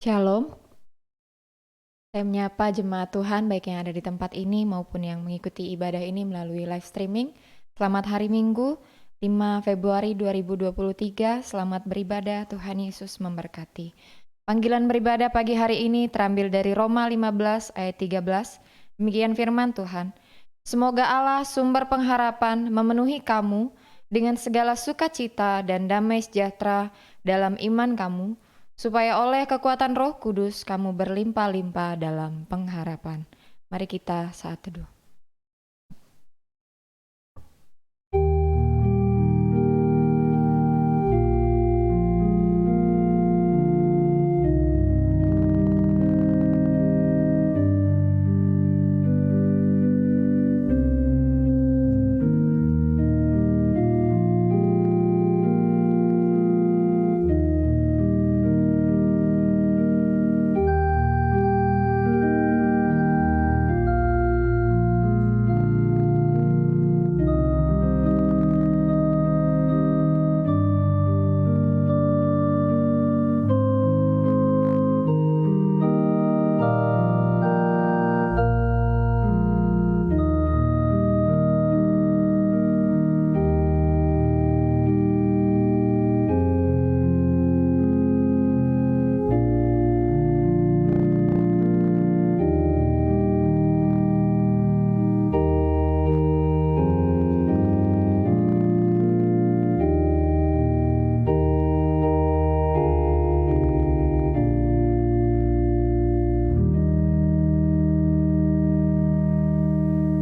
Shalom, saya menyapa jemaat Tuhan baik yang ada di tempat ini maupun yang mengikuti ibadah ini melalui live streaming. Selamat hari Minggu, 5 Februari 2023, selamat beribadah, Tuhan Yesus memberkati. Panggilan beribadah pagi hari ini terambil dari Roma 15 ayat 13, demikian firman Tuhan. Semoga Allah sumber pengharapan memenuhi kamu dengan segala sukacita dan damai sejahtera dalam iman kamu, supaya oleh kekuatan Roh Kudus kamu berlimpah-limpah dalam pengharapan. Mari kita saat teduh.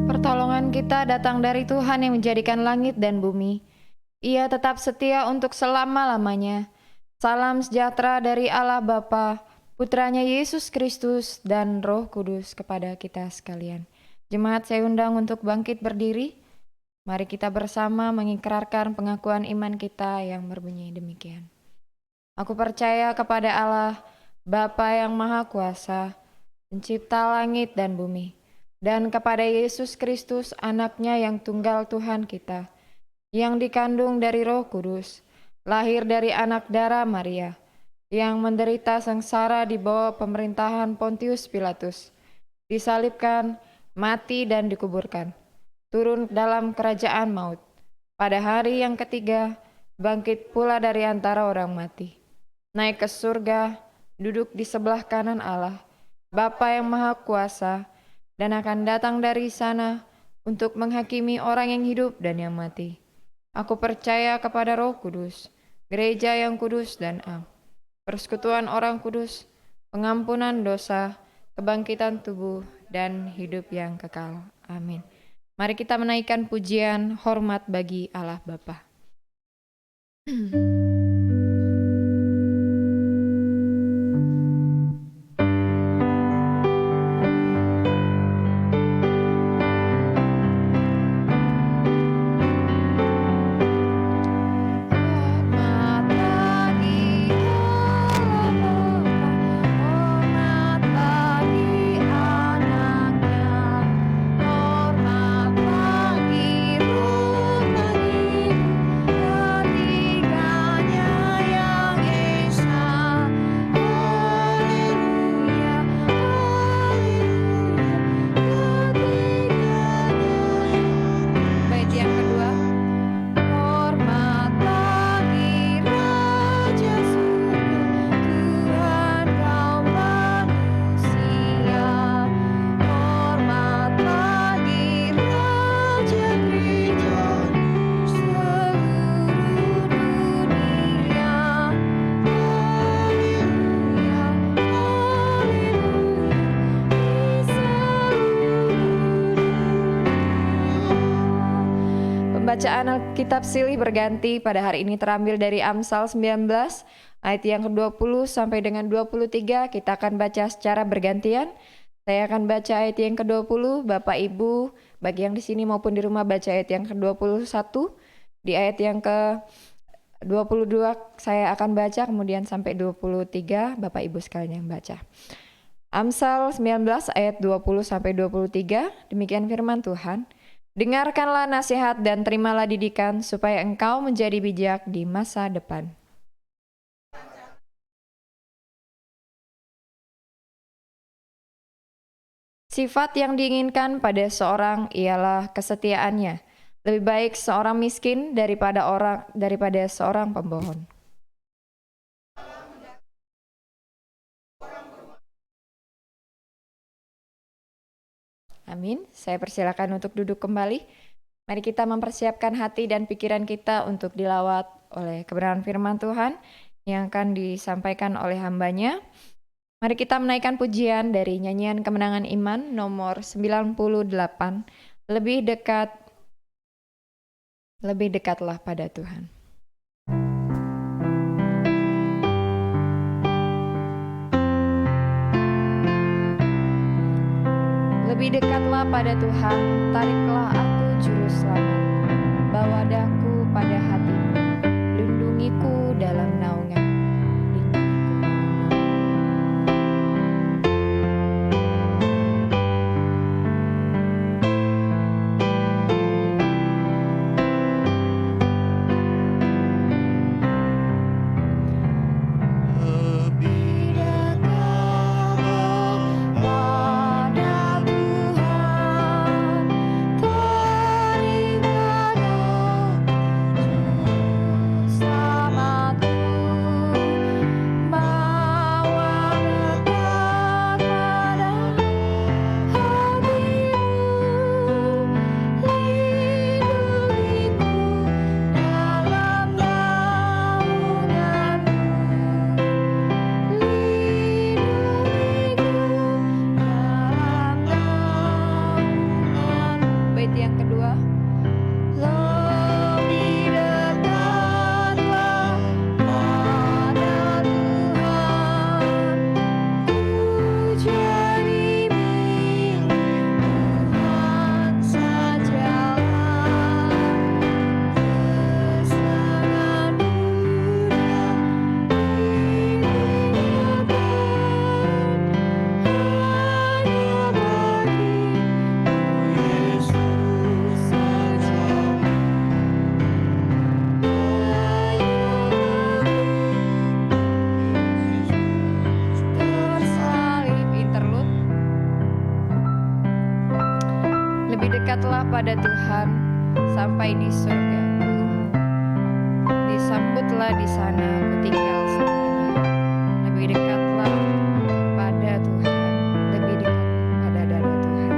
Pertolongan kita datang dari Tuhan yang menjadikan langit dan bumi. Ia tetap setia untuk selama-lamanya. Salam sejahtera dari Allah Bapa, Putranya Yesus Kristus, dan Roh Kudus kepada kita sekalian. Jemaat saya undang untuk bangkit berdiri. Mari kita bersama mengikrarkan pengakuan iman kita yang berbunyi demikian. Aku percaya kepada Allah, Bapa yang Maha Kuasa, Pencipta langit dan bumi, dan kepada Yesus Kristus, Anaknya yang tunggal Tuhan kita, yang dikandung dari Roh Kudus, lahir dari anak darah Maria, yang menderita sengsara di bawah pemerintahan Pontius Pilatus, disalibkan, mati dan dikuburkan, turun dalam kerajaan maut. Pada hari yang ketiga, bangkit pula dari antara orang mati, naik ke surga, duduk di sebelah kanan Allah, Bapa yang Maha Kuasa, dan akan datang dari sana untuk menghakimi orang yang hidup dan yang mati. Aku percaya kepada Roh Kudus, gereja yang kudus dan am, persekutuan orang kudus, pengampunan dosa, kebangkitan tubuh, dan hidup yang kekal. Amin. Mari kita menaikkan pujian hormat bagi Allah Bapa. Bacaan Alkitab silih berganti pada hari ini terambil dari Amsal 19 ayat yang ke-20 sampai dengan 23. Kita akan baca secara bergantian. Saya akan baca ayat yang ke-20, Bapak Ibu bagi yang di sini maupun di rumah baca ayat yang ke-21. Di ayat yang ke-22 saya akan baca, kemudian sampai 23 Bapak Ibu sekalian yang baca. Amsal 19 ayat 20 sampai 23, demikian firman Tuhan. Dengarkanlah nasihat dan terimalah didikan supaya engkau menjadi bijak di masa depan. Sifat yang diinginkan pada seorang ialah kesetiaannya. Lebih baik seorang miskin daripada seorang pembohong. Amin. Saya persilakan untuk duduk kembali. Mari kita mempersiapkan hati dan pikiran kita untuk dilawat oleh kebenaran firman Tuhan yang akan disampaikan oleh hambanya. Mari kita menaikkan pujian dari nyanyian Kemenangan Iman nomor 98. Lebih dekatlah pada Tuhan. Lebih dekatlah pada Tuhan, tariklah aku juru selamat. Bawa daku pada hatimu, lindungiku dalam naungan. Pada Tuhan sampai di surgaku, disambutlah di sana aku tinggal selamanya. Lebih dekatlah pada Tuhan, lebih dekat pada dada Tuhan.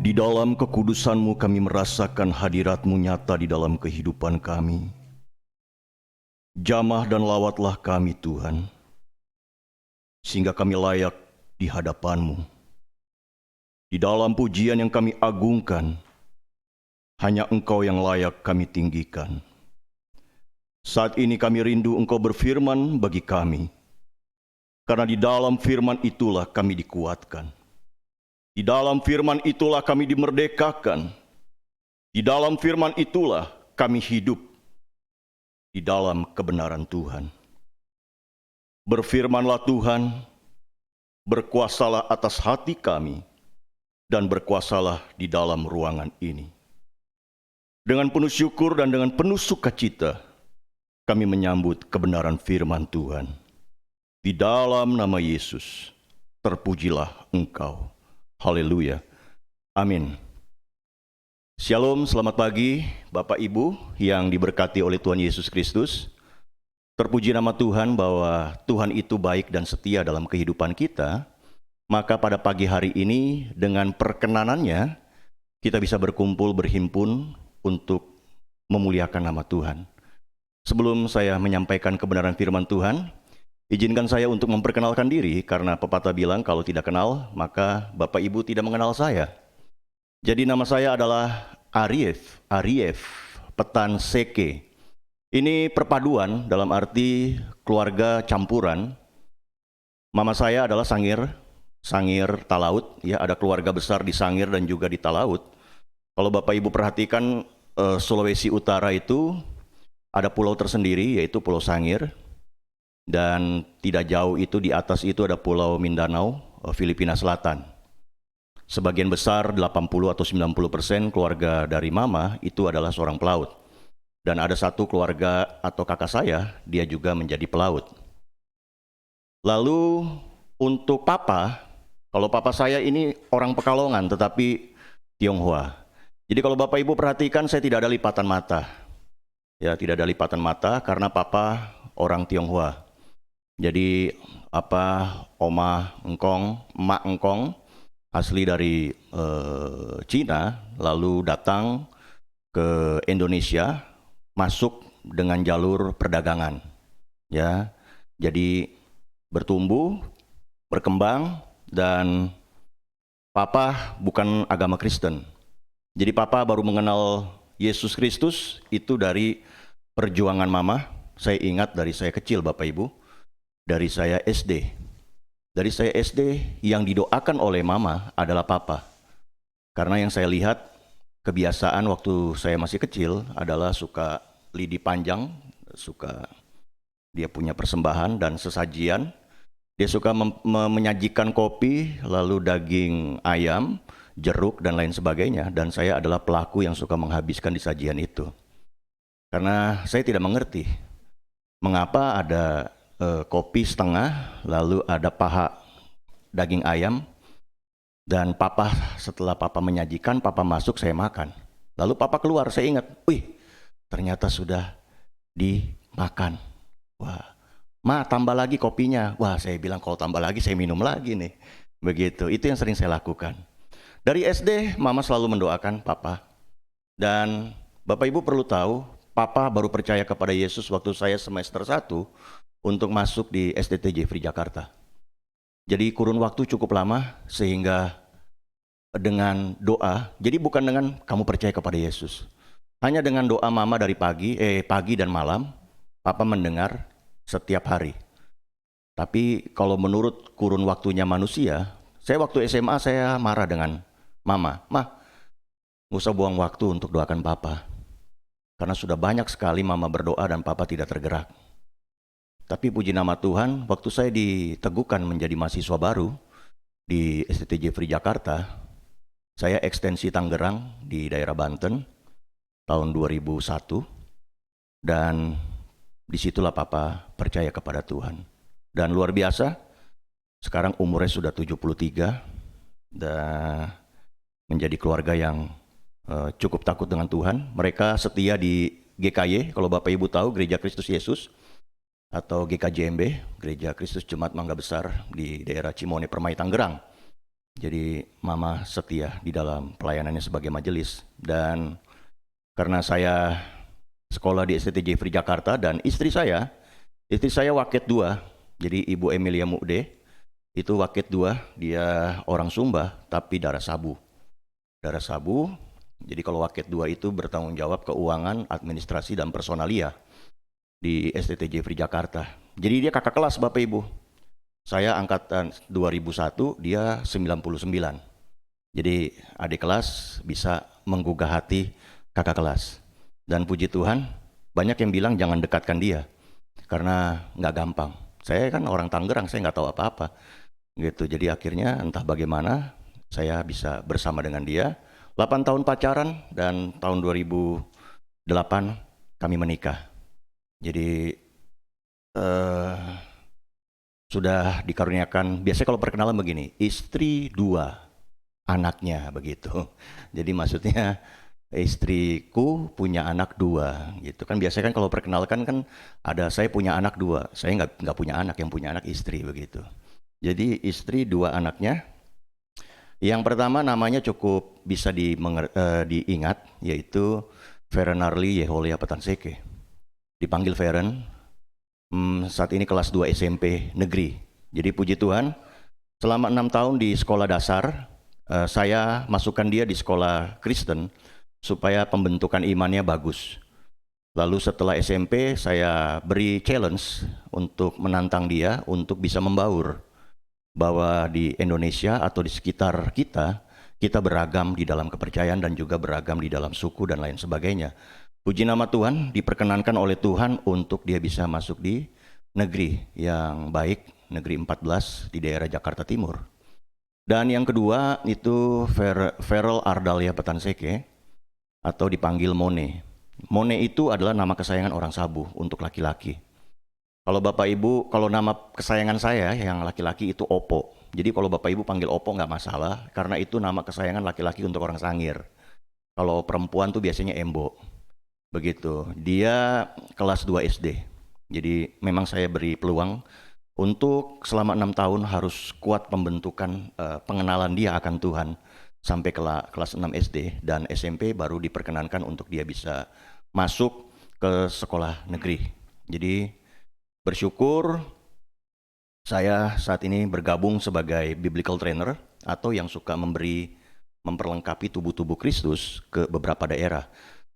Di dalam kekudusan-Mu kami merasakan hadirat-Mu nyata di dalam kehidupan kami. Jamah dan lawatlah kami Tuhan, sehingga kami layak di hadapan-Mu. Di dalam pujian yang kami agungkan, hanya Engkau yang layak kami tinggikan. Saat ini kami rindu Engkau berfirman bagi kami, karena di dalam firman itulah kami dikuatkan. Di dalam firman itulah kami dimerdekakan. Di dalam firman itulah kami hidup. Di dalam kebenaran Tuhan. Berfirmanlah Tuhan, berkuasalah atas hati kami, dan berkuasalah di dalam ruangan ini. Dengan penuh syukur dan dengan penuh sukacita, kami menyambut kebenaran firman Tuhan. Di dalam nama Yesus, terpujilah Engkau. Haleluya. Amin. Shalom, selamat pagi Bapak Ibu yang diberkati oleh Tuhan Yesus Kristus. Terpuji nama Tuhan bahwa Tuhan itu baik dan setia dalam kehidupan kita. Maka pada pagi hari ini dengan perkenanannya kita bisa berkumpul berhimpun untuk memuliakan nama Tuhan. Sebelum saya menyampaikan kebenaran firman Tuhan, izinkan saya untuk memperkenalkan diri karena pepatah bilang kalau tidak kenal maka Bapak Ibu tidak mengenal saya. Jadi nama saya adalah Arief Petan Seke. Ini perpaduan dalam arti keluarga campuran. Mama saya adalah Sangir Talaut, ya, ada keluarga besar di Sangir dan juga di Talaut. Kalau Bapak Ibu perhatikan Sulawesi Utara itu ada pulau tersendiri yaitu Pulau Sangir, dan tidak jauh itu di atas itu ada Pulau Mindanao, Filipina Selatan. Sebagian besar 80 atau 90% keluarga dari Mama itu adalah seorang pelaut. Dan ada satu keluarga atau kakak saya, dia juga menjadi pelaut. Lalu untuk Papa, kalau Papa saya ini orang Pekalongan tetapi Tionghoa. Jadi kalau Bapak Ibu perhatikan saya tidak ada lipatan mata. Ya, tidak ada lipatan mata karena Papa orang Tionghoa. Jadi Oma Engkong, Emak Engkong asli dari Cina, lalu datang ke Indonesia, masuk dengan jalur perdagangan. Ya, jadi bertumbuh, berkembang, dan Papa bukan agama Kristen. Jadi Papa baru mengenal Yesus Kristus itu dari perjuangan Mama. Saya ingat dari saya kecil Bapak Ibu, dari saya SD. Dari saya SD yang didoakan oleh Mama adalah Papa. Karena yang saya lihat kebiasaan waktu saya masih kecil adalah suka lidi panjang, suka dia punya persembahan dan sesajian. Dia suka menyajikan kopi, lalu daging ayam, jeruk dan lain sebagainya, dan saya adalah pelaku yang suka menghabiskan di sajian itu. Karena saya tidak mengerti mengapa ada kopi setengah, lalu ada paha daging ayam, dan Papa setelah Papa menyajikan, Papa masuk, saya makan. Lalu Papa keluar, saya ingat, wih, ternyata sudah dimakan. Wah, Ma tambah lagi kopinya. Wah, saya bilang kalau tambah lagi saya minum lagi nih. Begitu, itu yang sering saya lakukan. Dari SD, Mama selalu mendoakan Papa. Dan Bapak Ibu perlu tahu, Papa baru percaya kepada Yesus waktu saya semester 1 untuk masuk di SDTJ Free Jakarta. Jadi kurun waktu cukup lama sehingga dengan doa, jadi bukan dengan kamu percaya kepada Yesus. Hanya dengan doa Mama dari pagi dan malam, Papa mendengar setiap hari. Tapi kalau menurut kurun waktunya manusia, saya waktu SMA saya marah dengan Mama. Nggak usah buang waktu untuk doakan Papa. Karena sudah banyak sekali Mama berdoa dan Papa tidak tergerak. Tapi puji nama Tuhan, waktu saya diteguhkan menjadi mahasiswa baru di STTJ Free Jakarta, saya ekstensi Tangerang di daerah Banten tahun 2001, dan disitulah Papa percaya kepada Tuhan. Dan luar biasa, sekarang umurnya sudah 73 dan menjadi keluarga yang cukup takut dengan Tuhan. Mereka setia di GKY, kalau Bapak Ibu tahu, Gereja Kristus Yesus, atau GKJMB, Gereja Kristus Jemaat Mangga Besar di daerah Cimone Permai Tangerang. Jadi Mama setia di dalam pelayanannya sebagai majelis. Dan karena saya sekolah di STTJ Free Jakarta dan istri saya Waket 2, jadi Ibu Emilia Mukde, itu Waket 2, dia orang Sumba tapi darah Sabu. Jadi kalau Waket 2 itu bertanggung jawab keuangan, administrasi, dan personalia di STTJ Free Jakarta. Jadi dia kakak kelas Bapak Ibu. Saya angkatan 2001, dia 99. Jadi adik kelas bisa menggugah hati kakak kelas. Dan puji Tuhan, banyak yang bilang jangan dekatkan dia karena nggak gampang. Saya kan orang Tangerang, saya nggak tahu apa-apa gitu. Jadi akhirnya entah bagaimana saya bisa bersama dengan dia. 8 tahun pacaran dan tahun 2008 kami menikah. Jadi sudah dikaruniakan, biasanya kalau perkenalan begini, istri 2, anaknya begitu. Jadi maksudnya istriku punya anak 2 gitu kan. Biasanya kan kalau perkenalkan kan ada saya punya anak 2, saya nggak punya anak, yang punya anak istri begitu. Jadi istri 2 anaknya. Yang pertama namanya cukup bisa diingat, yaitu Ferenarli Yeholia Petanseke. Dipanggil Feren, saat ini kelas 2 SMP negeri. Jadi puji Tuhan, selama 6 tahun di sekolah dasar, saya masukkan dia di sekolah Kristen supaya pembentukan imannya bagus. Lalu setelah SMP saya beri challenge untuk menantang dia untuk bisa membaur bahwa di Indonesia atau di sekitar kita beragam di dalam kepercayaan dan juga beragam di dalam suku dan lain sebagainya. Puji nama Tuhan, diperkenankan oleh Tuhan untuk dia bisa masuk di negeri yang baik, negeri 14 di daerah Jakarta Timur. Dan yang kedua itu Feral Ardalia Petanseke atau dipanggil Mone. Mone itu adalah nama kesayangan orang Sabu untuk laki-laki. Kalau Bapak Ibu, kalau nama kesayangan saya yang laki-laki itu Opo. Jadi kalau Bapak Ibu panggil Opo nggak masalah, karena itu nama kesayangan laki-laki untuk orang Sangir. Kalau perempuan tuh biasanya Embo. Begitu. Dia kelas 2 SD. Jadi memang saya beri peluang untuk selama 6 tahun harus kuat pembentukan pengenalan dia akan Tuhan sampai kelas 6 SD, dan SMP baru diperkenankan untuk dia bisa masuk ke sekolah negeri. Jadi bersyukur saya saat ini bergabung sebagai biblical trainer atau yang suka memperlengkapi tubuh-tubuh Kristus ke beberapa daerah.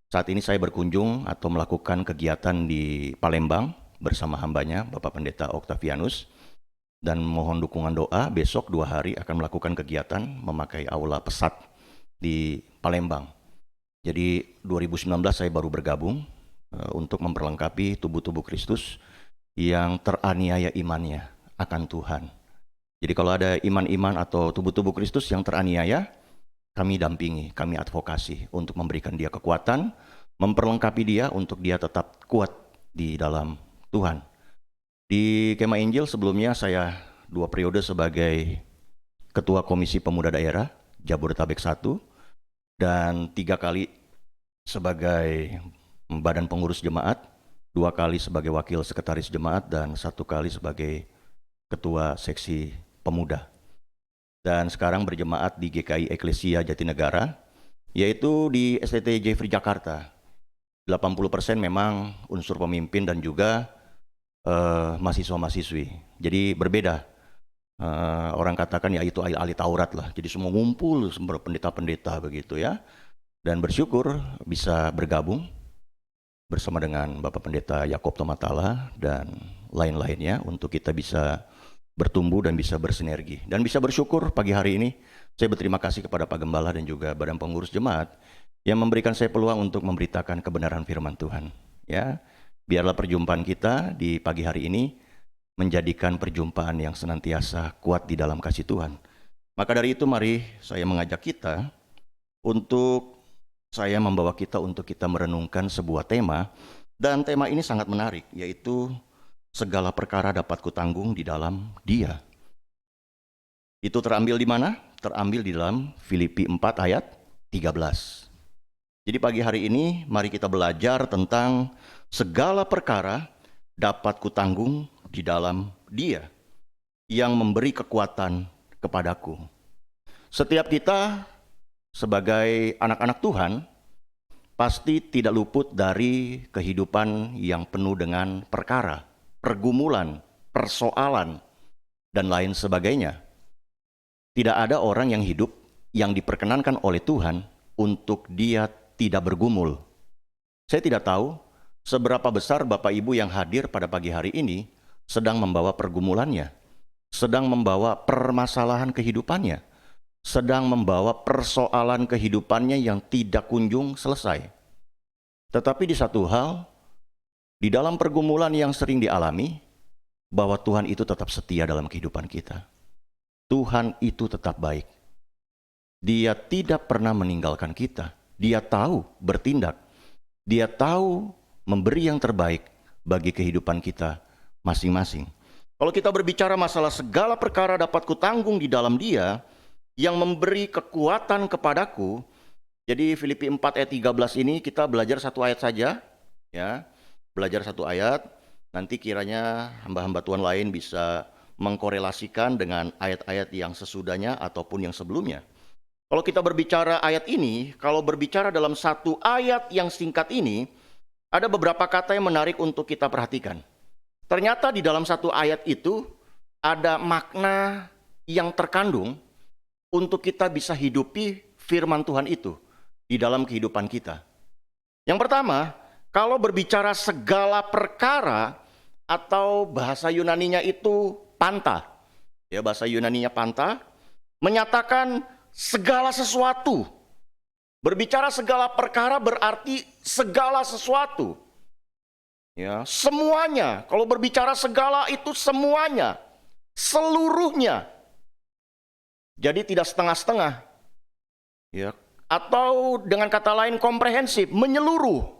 Saat ini saya berkunjung atau melakukan kegiatan di Palembang bersama hambanya Bapak Pendeta Octavianus, dan mohon dukungan doa, besok 2 hari akan melakukan kegiatan memakai aula pesat di Palembang. Jadi 2019 saya baru bergabung untuk memperlengkapi tubuh-tubuh Kristus yang teraniaya imannya akan Tuhan. Jadi kalau ada iman-iman atau tubuh-tubuh Kristus yang teraniaya, kami dampingi, kami advokasi untuk memberikan dia kekuatan, memperlengkapi dia untuk dia tetap kuat di dalam Tuhan. Di Kemah Injil sebelumnya saya 2 periode sebagai Ketua Komisi Pemuda Daerah Jabodetabek 1 dan 3 kali sebagai Badan Pengurus Jemaat, 2 kali sebagai Wakil Sekretaris Jemaat, dan 1 kali sebagai Ketua Seksi Pemuda. Dan sekarang berjemaat di GKI Eklesia Jatinegara, yaitu di STT Jeffrey Jakarta. 80% memang unsur pemimpin dan juga mahasiswa-mahasiswi. Jadi berbeda. Orang katakan ya itu ahli Taurat lah. Jadi semua ngumpul, semua pendeta-pendeta begitu ya. Dan bersyukur bisa bergabung bersama dengan Bapak Pendeta Yakob Tomatala dan lain-lainnya untuk kita bisa bertumbuh dan bisa bersinergi. Dan bisa bersyukur pagi hari ini saya berterima kasih kepada Pak Gembala dan juga Badan Pengurus Jemaat yang memberikan saya peluang untuk memberitakan kebenaran firman Tuhan. Ya, biarlah perjumpaan kita di pagi hari ini menjadikan perjumpaan yang senantiasa kuat di dalam kasih Tuhan. Maka dari itu mari saya mengajak kita untuk saya membawa kita untuk kita merenungkan sebuah tema, dan tema ini sangat menarik, yaitu segala perkara dapat kutanggung di dalam Dia. Itu terambil di mana? Terambil di dalam Filipi 4 ayat 13. Jadi pagi hari ini mari kita belajar tentang segala perkara dapat kutanggung di dalam Dia yang memberi kekuatan kepadaku. Setiap kita sebagai anak-anak Tuhan pasti tidak luput dari kehidupan yang penuh dengan perkara, pergumulan, persoalan, dan lain sebagainya. Tidak ada orang yang hidup yang diperkenankan oleh Tuhan untuk dia tidak bergumul. Saya tidak tahu seberapa besar Bapak Ibu yang hadir pada pagi hari ini sedang membawa pergumulannya, sedang membawa permasalahan kehidupannya, sedang membawa persoalan kehidupannya yang tidak kunjung selesai. Tetapi di satu hal, di dalam pergumulan yang sering dialami, bahwa Tuhan itu tetap setia dalam kehidupan kita. Tuhan itu tetap baik. Dia tidak pernah meninggalkan kita. Dia tahu bertindak. Dia tahu memberi yang terbaik bagi kehidupan kita masing-masing. Kalau kita berbicara masalah segala perkara dapat kutanggung di dalam Dia yang memberi kekuatan kepadaku, Jadi Filipi 4 ayat 13 ini kita belajar satu ayat saja, ya. Belajar satu ayat, nanti kiranya hamba-hamba Tuhan lain bisa mengkorelasikan dengan ayat-ayat yang sesudahnya ataupun yang sebelumnya. Kalau kita berbicara ayat ini, kalau berbicara dalam satu ayat yang singkat ini, ada beberapa kata yang menarik untuk kita perhatikan. Ternyata di dalam satu ayat itu ada makna yang terkandung untuk kita bisa hidupi firman Tuhan itu di dalam kehidupan kita. Yang pertama, kalau berbicara segala perkara atau bahasa Yunaninya itu panta. Ya, bahasa Yunaninya panta menyatakan segala sesuatu. Berbicara segala perkara berarti segala sesuatu. Ya, semuanya. Kalau berbicara segala itu semuanya, seluruhnya. Jadi tidak setengah-setengah. Ya, atau dengan kata lain komprehensif, menyeluruh.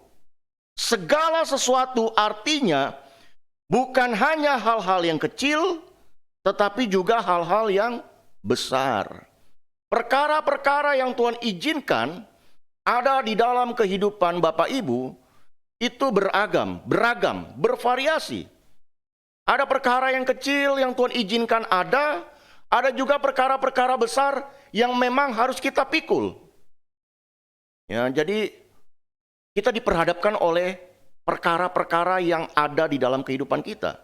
Segala sesuatu artinya bukan hanya hal-hal yang kecil, tetapi juga hal-hal yang besar. Perkara-perkara yang Tuhan izinkan ada di dalam kehidupan Bapak Ibu itu beragam, bervariasi. Ada perkara yang kecil yang Tuhan izinkan ada juga perkara-perkara besar yang memang harus kita pikul. Ya, jadi kita diperhadapkan oleh perkara-perkara yang ada di dalam kehidupan kita.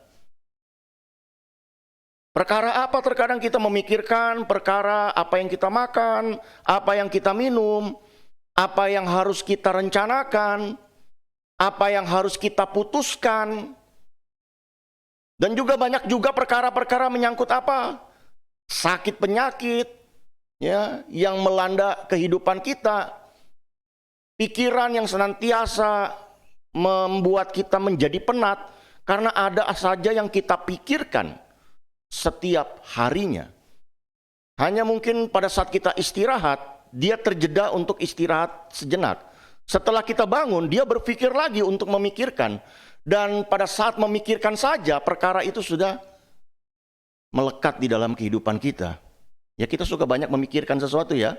Perkara apa terkadang kita memikirkan, perkara apa yang kita makan, apa yang kita minum, apa yang harus kita rencanakan, apa yang harus kita putuskan. Dan juga banyak juga perkara-perkara menyangkut apa? Sakit penyakit, ya, yang melanda kehidupan kita. Pikiran yang senantiasa membuat kita menjadi penat karena ada saja yang kita pikirkan setiap harinya. Hanya mungkin pada saat kita istirahat, dia terjeda untuk istirahat sejenak. Setelah kita bangun, dia berpikir lagi untuk memikirkan. Dan pada saat memikirkan saja, perkara itu sudah melekat di dalam kehidupan kita. Ya, kita suka banyak memikirkan sesuatu, ya.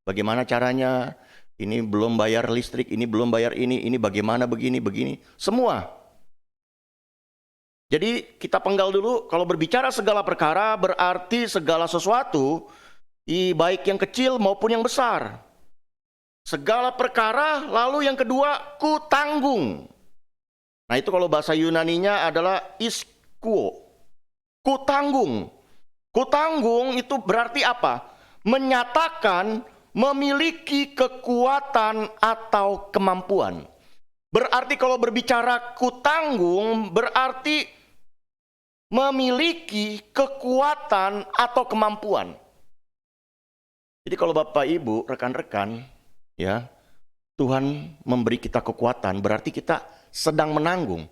Bagaimana caranya, ini belum bayar listrik, ini belum bayar ini bagaimana begini. Semua. Jadi kita penggal dulu, kalau berbicara segala perkara berarti segala sesuatu, baik yang kecil maupun yang besar. Segala perkara, lalu yang kedua, ku tanggung. Nah itu kalau bahasa Yunaninya adalah iskuo. Ku tanggung. Ku tanggung itu berarti apa? Menyatakan memiliki kekuatan atau kemampuan. Berarti kalau berbicara ku tanggung berarti memiliki kekuatan atau kemampuan. Jadi kalau Bapak Ibu, rekan-rekan, ya, Tuhan memberi kita kekuatan, berarti kita sedang menanggung.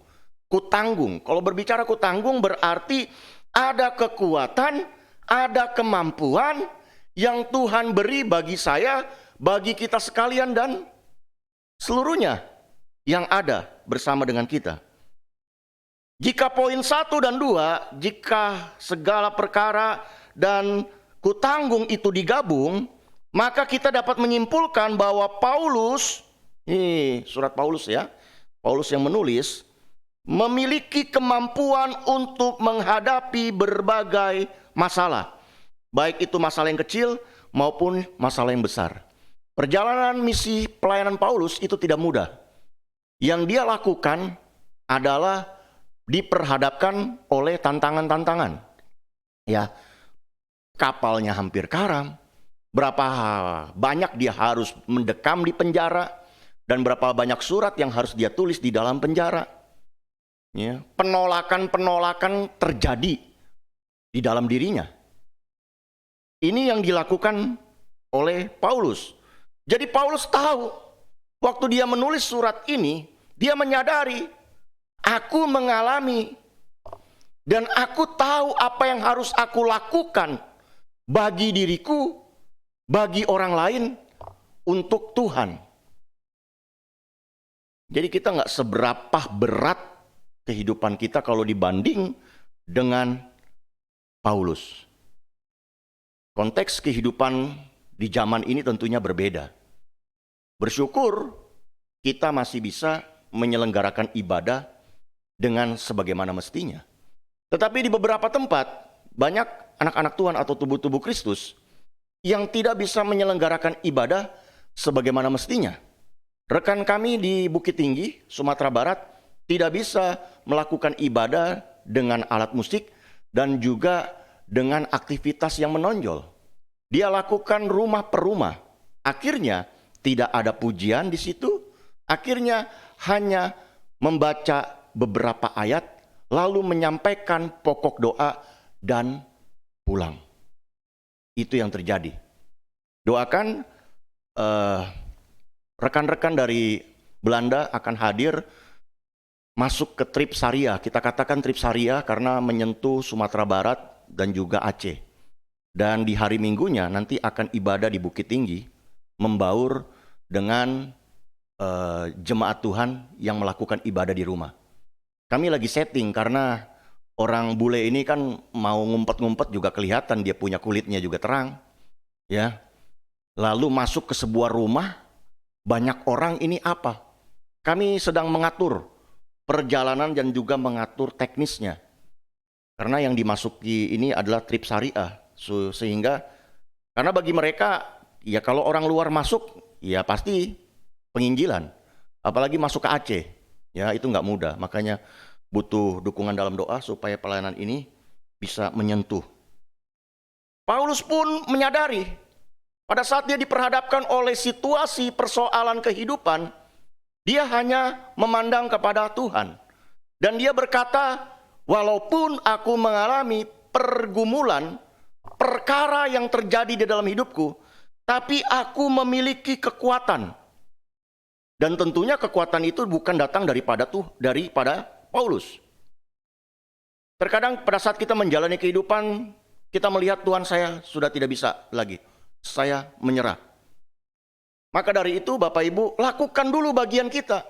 Kutanggung. Kalau berbicara kutanggung berarti ada kekuatan, ada kemampuan yang Tuhan beri bagi saya, bagi kita sekalian dan seluruhnya yang ada bersama dengan kita. Jika poin 1 dan 2, jika segala perkara dan kutanggung itu digabung, maka kita dapat menyimpulkan bahwa Paulus, ini surat Paulus ya, Paulus yang menulis, memiliki kemampuan untuk menghadapi berbagai masalah. Baik itu masalah yang kecil maupun masalah yang besar. Perjalanan misi pelayanan Paulus itu tidak mudah. Yang dia lakukan adalah diperhadapkan oleh tantangan-tantangan. Ya, kapalnya hampir karam. Berapa banyak dia harus mendekam di penjara dan berapa banyak surat yang harus dia tulis di dalam penjara. Ya, penolakan-penolakan terjadi di dalam dirinya. Ini yang dilakukan oleh Paulus. Jadi Paulus tahu waktu dia menulis surat ini, dia menyadari aku mengalami dan aku tahu apa yang harus aku lakukan bagi diriku, bagi orang lain, untuk Tuhan. Jadi kita nggak seberapa berat kehidupan kita kalau dibanding dengan Paulus. Konteks kehidupan di zaman ini tentunya berbeda. Bersyukur kita masih bisa menyelenggarakan ibadah dengan sebagaimana mestinya. Tetapi di beberapa tempat, banyak anak-anak Tuhan atau tubuh-tubuh Kristus yang tidak bisa menyelenggarakan ibadah sebagaimana mestinya. Rekan kami di Bukit Tinggi, Sumatera Barat, tidak bisa melakukan ibadah dengan alat musik dan juga dengan aktivitas yang menonjol. Dia lakukan rumah per rumah. Akhirnya tidak ada pujian di situ. Akhirnya hanya membaca beberapa ayat, lalu menyampaikan pokok doa dan pulang. Itu yang terjadi. Doakan rekan-rekan dari Belanda akan hadir masuk ke trip Syariah. Kita katakan trip Syariah karena menyentuh Sumatera Barat dan juga Aceh. Dan di hari Minggunya nanti akan ibadah di Bukit Tinggi, membaur dengan jemaat Tuhan yang melakukan ibadah di rumah. Kami lagi setting karena orang bule ini kan mau ngumpet-ngumpet juga kelihatan, dia punya kulitnya juga terang. Ya. Lalu masuk ke sebuah rumah, banyak orang, ini apa? Kami sedang mengatur perjalanan dan juga mengatur teknisnya. Karena yang dimasuki ini adalah trip syariah. Sehingga, karena bagi mereka, ya kalau orang luar masuk, ya pasti penginjilan. Apalagi masuk ke Aceh, ya itu nggak mudah. Makanya butuh dukungan dalam doa supaya pelayanan ini bisa menyentuh. Paulus pun menyadari, pada saat dia diperhadapkan oleh situasi persoalan kehidupan, dia hanya memandang kepada Tuhan. Dan dia berkata, walaupun aku mengalami pergumulan, perkara yang terjadi di dalam hidupku, tapi aku memiliki kekuatan. Dan tentunya kekuatan itu bukan datang daripada Paulus. Terkadang pada saat kita menjalani kehidupan, kita melihat Tuhan, saya sudah tidak bisa lagi. Saya menyerah. Maka dari itu Bapak Ibu, lakukan dulu bagian kita.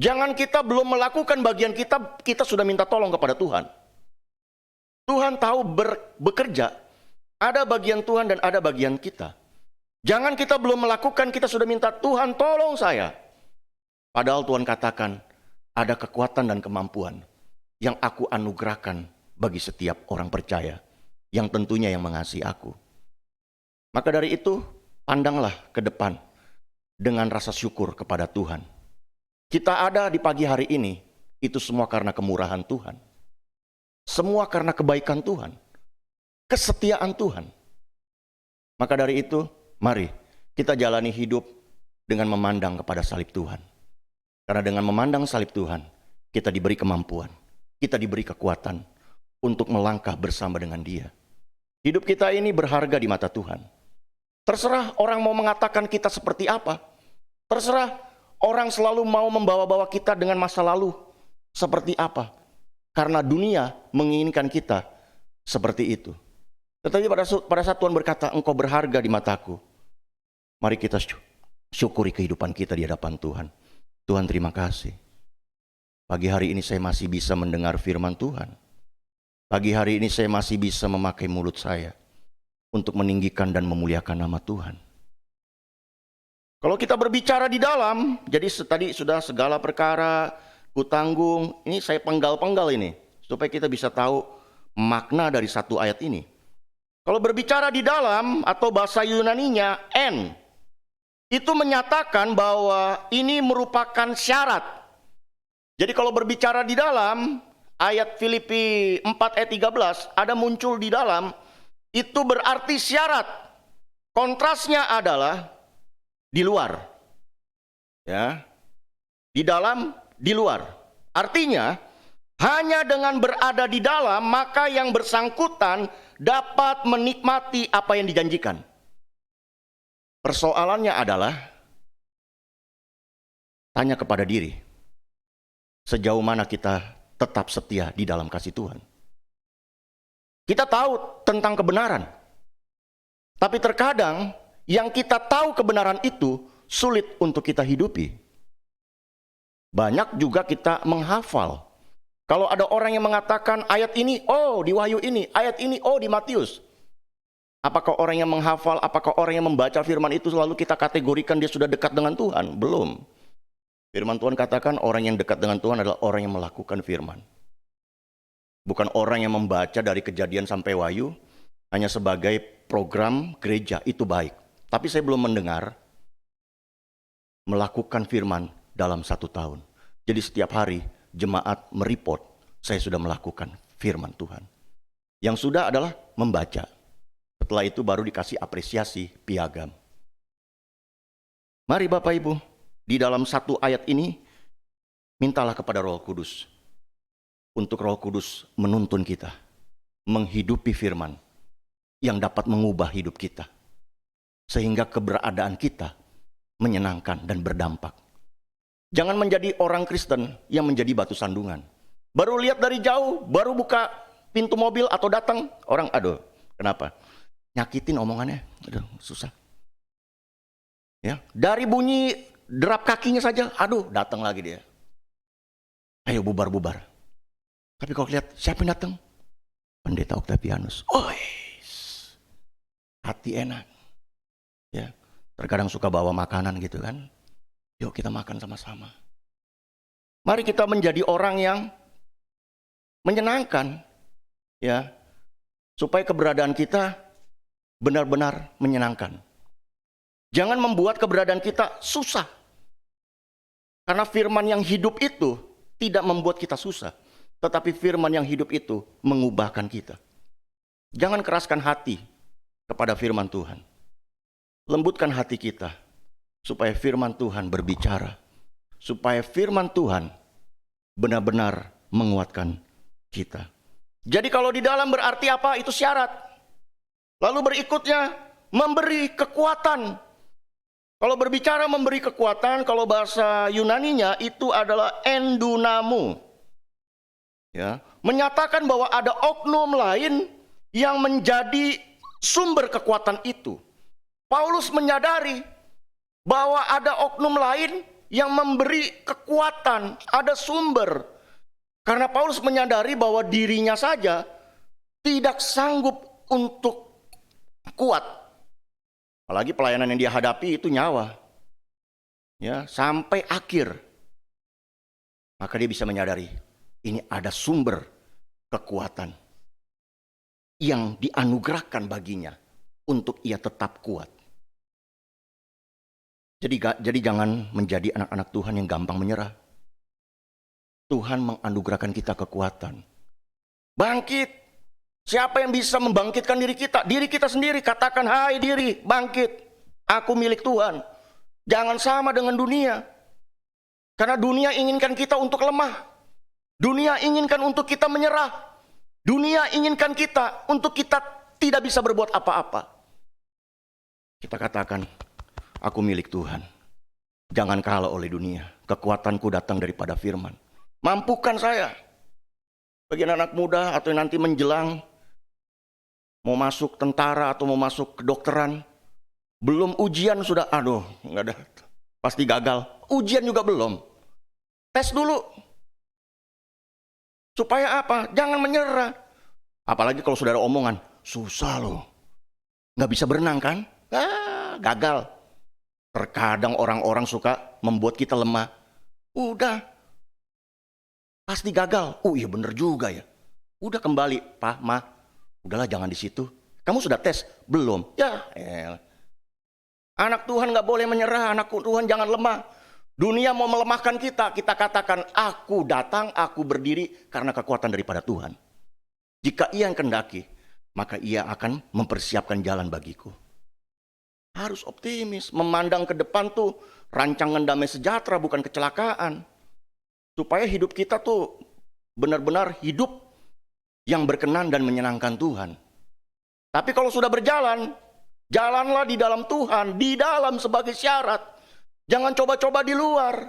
Jangan kita belum melakukan bagian kita, kita sudah minta tolong kepada Tuhan. Tuhan tahu bekerja. Ada bagian Tuhan dan ada bagian kita. Jangan kita belum melakukan, kita sudah minta Tuhan tolong saya. Padahal Tuhan katakan, ada kekuatan dan kemampuan yang aku anugerahkan bagi setiap orang percaya, yang tentunya yang mengasihi aku. Maka dari itu, pandanglah ke depan dengan rasa syukur kepada Tuhan. Kita ada di pagi hari ini, itu semua karena kemurahan Tuhan. Semua karena kebaikan Tuhan, kesetiaan Tuhan. Maka dari itu, mari kita jalani hidup dengan memandang kepada salib Tuhan. Karena dengan memandang salib Tuhan, kita diberi kemampuan, kita diberi kekuatan untuk melangkah bersama dengan Dia. Hidup kita ini berharga di mata Tuhan. Terserah orang mau mengatakan kita seperti apa. Terserah orang selalu mau membawa-bawa kita dengan masa lalu seperti apa. Karena dunia menginginkan kita seperti itu. Tetapi pada saat Tuhan berkata, engkau berharga di mataku, mari kita syukuri kehidupan kita di hadapan Tuhan. Tuhan, terima kasih. Pagi hari ini saya masih bisa mendengar firman Tuhan. Pagi hari ini saya masih bisa memakai mulut saya untuk meninggikan dan memuliakan nama Tuhan. Kalau kita berbicara di dalam, jadi tadi sudah segala perkara ku tanggung, ini saya penggal-penggal ini, supaya kita bisa tahu makna dari satu ayat ini. Kalau berbicara di dalam atau bahasa Yunaninya en, itu menyatakan bahwa ini merupakan syarat. Jadi kalau berbicara di dalam, ayat Filipi 4 ayat 13 ada muncul di dalam, itu berarti syarat. Kontrasnya adalah di luar. Ya. Di dalam, di luar. Artinya, hanya dengan berada di dalam, maka yang bersangkutan dapat menikmati apa yang dijanjikan. Persoalannya adalah, tanya kepada diri, sejauh mana kita tetap setia di dalam kasih Tuhan. Kita tahu tentang kebenaran, tapi terkadang yang kita tahu kebenaran itu sulit untuk kita hidupi. Banyak juga kita menghafal. Kalau ada orang yang mengatakan ayat ini, oh di Wahyu ini, ayat ini, oh di Matius. Apakah orang yang menghafal, apakah orang yang membaca firman itu selalu kita kategorikan dia sudah dekat dengan Tuhan? Belum. Firman Tuhan katakan orang yang dekat dengan Tuhan adalah orang yang melakukan firman. Bukan orang yang membaca dari Kejadian sampai Wahyu hanya sebagai program gereja, itu baik. Tapi saya belum mendengar melakukan firman dalam 1 tahun. Jadi setiap hari jemaat mereport, saya sudah melakukan firman Tuhan. Yang sudah adalah membaca. Setelah itu baru dikasih apresiasi piagam. Mari Bapak Ibu, di dalam 1 ayat ini, mintalah kepada Roh Kudus. Untuk Roh Kudus menuntun kita, menghidupi firman yang dapat mengubah hidup kita. Sehingga keberadaan kita menyenangkan dan berdampak. Jangan menjadi orang Kristen yang menjadi batu sandungan. Baru lihat dari jauh, baru buka pintu mobil atau datang, orang aduh, kenapa? Nyakitin omongannya, aduh susah. Ya, dari bunyi derap kakinya saja, aduh datang lagi dia. Ayo bubar-bubar. Tapi kalau lihat siapa yang datang? Pendeta Octavianus. Hati enak. Ya, terkadang suka bawa makanan gitu kan. Yuk kita makan sama-sama. Mari kita menjadi orang yang menyenangkan, ya, supaya keberadaan kita benar-benar menyenangkan. Jangan membuat keberadaan kita susah. Karena firman yang hidup itu tidak membuat kita susah. Tetapi firman yang hidup itu mengubahkan kita. Jangan keraskan hati kepada firman Tuhan. Lembutkan hati kita supaya firman Tuhan berbicara. Supaya firman Tuhan benar-benar menguatkan kita. Jadi kalau di dalam berarti apa? Itu syarat. Lalu berikutnya memberi kekuatan. Kalau berbicara memberi kekuatan, kalau bahasa Yunaninya itu adalah endunamu. Ya, menyatakan bahwa ada oknum lain yang menjadi sumber kekuatan itu. Paulus menyadari bahwa ada oknum lain yang memberi kekuatan, ada sumber. Karena Paulus menyadari bahwa dirinya saja tidak sanggup untuk kuat. Apalagi pelayanan yang dia hadapi itu nyawa. Ya, sampai akhir. Maka dia bisa menyadari ini ada sumber kekuatan yang dianugerahkan baginya untuk ia tetap kuat. Jadi jangan menjadi anak-anak Tuhan yang gampang menyerah. Tuhan menganugerahkan kita kekuatan. Bangkit. Siapa yang bisa membangkitkan diri kita? Diri kita sendiri. Katakan, hai diri, bangkit. Aku milik Tuhan. Jangan sama dengan dunia. Karena dunia inginkan kita untuk lemah. Dunia inginkan untuk kita menyerah. Dunia inginkan kita untuk kita tidak bisa berbuat apa-apa. Kita katakan, aku milik Tuhan. Jangan kalah oleh dunia. Kekuatanku datang daripada firman. Mampukan saya. Bagi anak muda atau yang nanti menjelang mau masuk tentara atau mau masuk kedokteran, belum ujian sudah, aduh, nggak ada, pasti gagal. Ujian juga belum. Tes dulu. Supaya apa? Jangan menyerah. Apalagi kalau sudah ada omongan, susah loh. Nggak bisa berenang kan? Gagal. Terkadang orang-orang suka membuat kita lemah. Udah. Pasti gagal. Oh iya bener juga ya. Udah kembali, Pak, Ma. Udahlah jangan di situ. Kamu sudah tes? Belum. Ya, anak Tuhan nggak boleh menyerah. Anak Tuhan jangan lemah. Dunia mau melemahkan kita. Kita katakan, aku datang, aku berdiri karena kekuatan daripada Tuhan. Jika ia yang kendaki, maka ia akan mempersiapkan jalan bagiku. Harus optimis. Memandang ke depan tuh rancangan damai sejahtera, bukan kecelakaan. Supaya hidup kita tuh benar-benar hidup yang berkenan dan menyenangkan Tuhan. Tapi kalau sudah berjalan, jalanlah di dalam Tuhan, di dalam sebagai syarat. Jangan coba-coba di luar.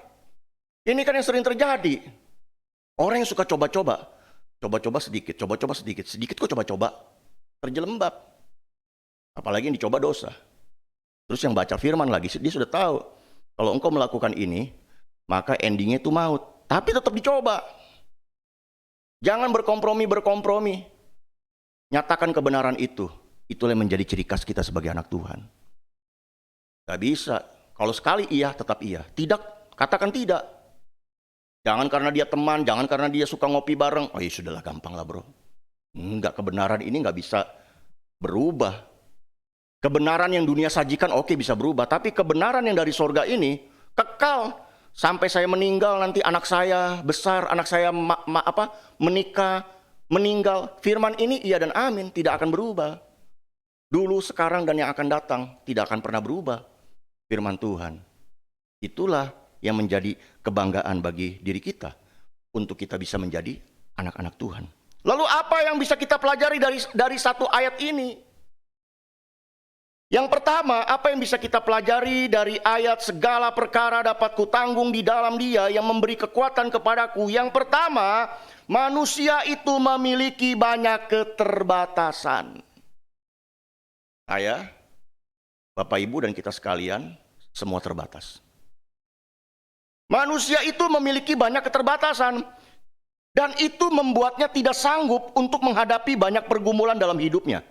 Ini kan yang sering terjadi. Orang yang suka coba-coba. Coba-coba sedikit, coba-coba sedikit. Sedikit kok coba-coba. Terjelembab. Apalagi yang dicoba dosa. Terus yang baca firman lagi, dia sudah tahu. Kalau engkau melakukan ini, maka endingnya itu maut. Tapi tetap dicoba. Jangan berkompromi. Nyatakan kebenaran itu. Itulah yang menjadi ciri khas kita sebagai anak Tuhan. Gak bisa. Kalau sekali iya, tetap iya. Tidak, katakan tidak. Jangan karena dia teman, jangan karena dia suka ngopi bareng. Oh ya sudahlah, gampang lah bro. Enggak, kebenaran ini gak bisa berubah. Kebenaran yang dunia sajikan oke bisa berubah. Tapi kebenaran yang dari sorga ini kekal. Sampai saya meninggal, nanti anak saya besar, anak saya menikah, meninggal. Firman ini iya dan amin, tidak akan berubah. Dulu, sekarang, dan yang akan datang tidak akan pernah berubah. Firman Tuhan. Itulah yang menjadi kebanggaan bagi diri kita. Untuk kita bisa menjadi anak-anak Tuhan. Lalu apa yang bisa kita pelajari dari satu ayat ini? Yang pertama, apa yang bisa kita pelajari dari ayat segala perkara dapat kutanggung di dalam Dia yang memberi kekuatan kepadaku. Yang pertama, manusia itu memiliki banyak keterbatasan. Saya, Bapak Ibu dan kita sekalian, semua terbatas. Manusia itu memiliki banyak keterbatasan. Dan itu membuatnya tidak sanggup untuk menghadapi banyak pergumulan dalam hidupnya.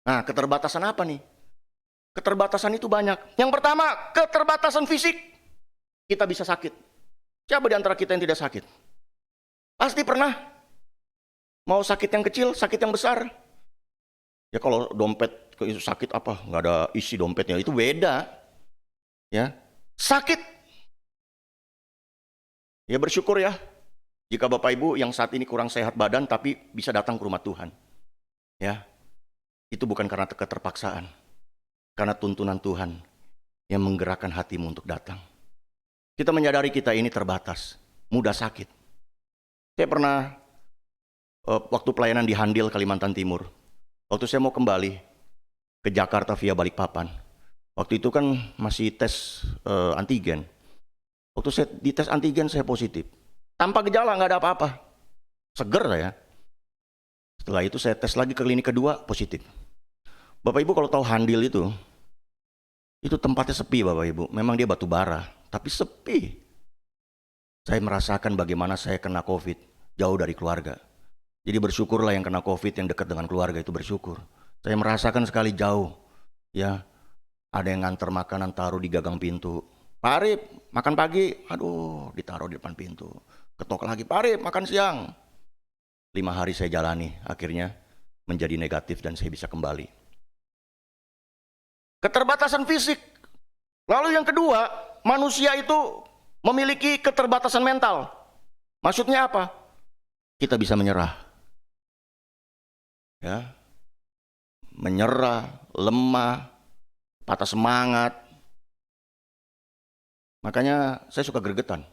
Nah, keterbatasan apa nih? Keterbatasan itu banyak. Yang pertama, keterbatasan fisik. Kita bisa sakit. Siapa di antara kita yang tidak sakit? Pasti pernah. Mau sakit yang kecil, sakit yang besar. Ya kalau dompet itu sakit apa? Nggak ada isi dompetnya, itu beda. Ya, sakit. Ya bersyukur ya. Jika Bapak Ibu yang saat ini kurang sehat badan tapi bisa datang ke rumah Tuhan. Ya. Itu bukan karena keterpaksaan, karena tuntunan Tuhan yang menggerakkan hatimu untuk datang. Kita menyadari kita ini terbatas, mudah sakit. Saya pernah waktu pelayanan di Handil, Kalimantan Timur. Waktu saya mau kembali ke Jakarta via Balikpapan. Waktu itu kan masih tes antigen. Waktu saya dites antigen saya positif. Tanpa gejala, nggak ada apa-apa. Seger saya. Setelah itu saya tes lagi ke klinik kedua, positif. Bapak Ibu kalau tahu Handil itu tempatnya sepi Bapak Ibu. Memang dia batu bara, tapi sepi. Saya merasakan bagaimana saya kena COVID, jauh dari keluarga. Jadi bersyukurlah yang kena COVID yang dekat dengan keluarga itu bersyukur. Saya merasakan sekali jauh. Ya, ada yang nganter makanan taruh di gagang pintu. Pak Arif, makan pagi. Aduh, ditaruh di depan pintu. Ketok lagi, Pak Arif, makan siang. 5 hari saya jalani, akhirnya menjadi negatif dan saya bisa kembali. Keterbatasan fisik. Lalu yang kedua, manusia itu memiliki keterbatasan mental. Maksudnya apa? Kita bisa menyerah. Ya. Menyerah, lemah, patah semangat. Makanya saya suka gregetan.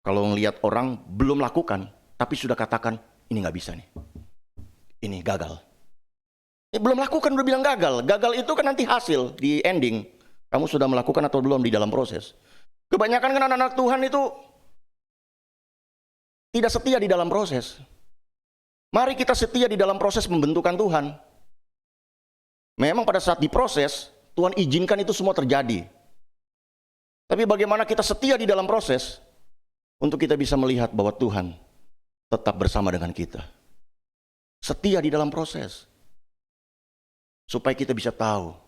Kalau ngelihat orang belum lakukan, tapi sudah katakan, ini nggak bisa nih. Ini gagal. Belum lakukan udah bilang gagal. Gagal itu kan nanti hasil di ending. Kamu sudah melakukan atau belum di dalam proses. Kebanyakan kan anak-anak Tuhan itu tidak setia di dalam proses. Mari kita setia di dalam proses pembentukan Tuhan. Memang pada saat diproses, Tuhan izinkan itu semua terjadi. Tapi bagaimana kita setia di dalam proses untuk kita bisa melihat bahwa Tuhan tetap bersama dengan kita. Setia di dalam proses. Supaya kita bisa tahu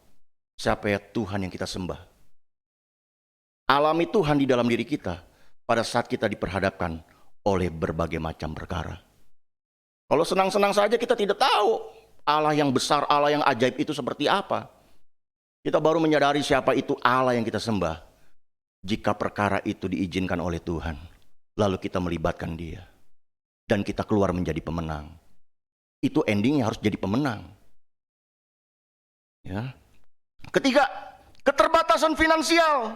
siapa ya Tuhan yang kita sembah. Alami Tuhan di dalam diri kita pada saat kita diperhadapkan oleh berbagai macam perkara. Kalau senang-senang saja kita tidak tahu Allah yang besar, Allah yang ajaib itu seperti apa. Kita baru menyadari siapa itu Allah yang kita sembah jika perkara itu diizinkan oleh Tuhan. Lalu kita melibatkan Dia dan kita keluar menjadi pemenang. Itu endingnya harus jadi pemenang. Ya. Ketiga, keterbatasan finansial.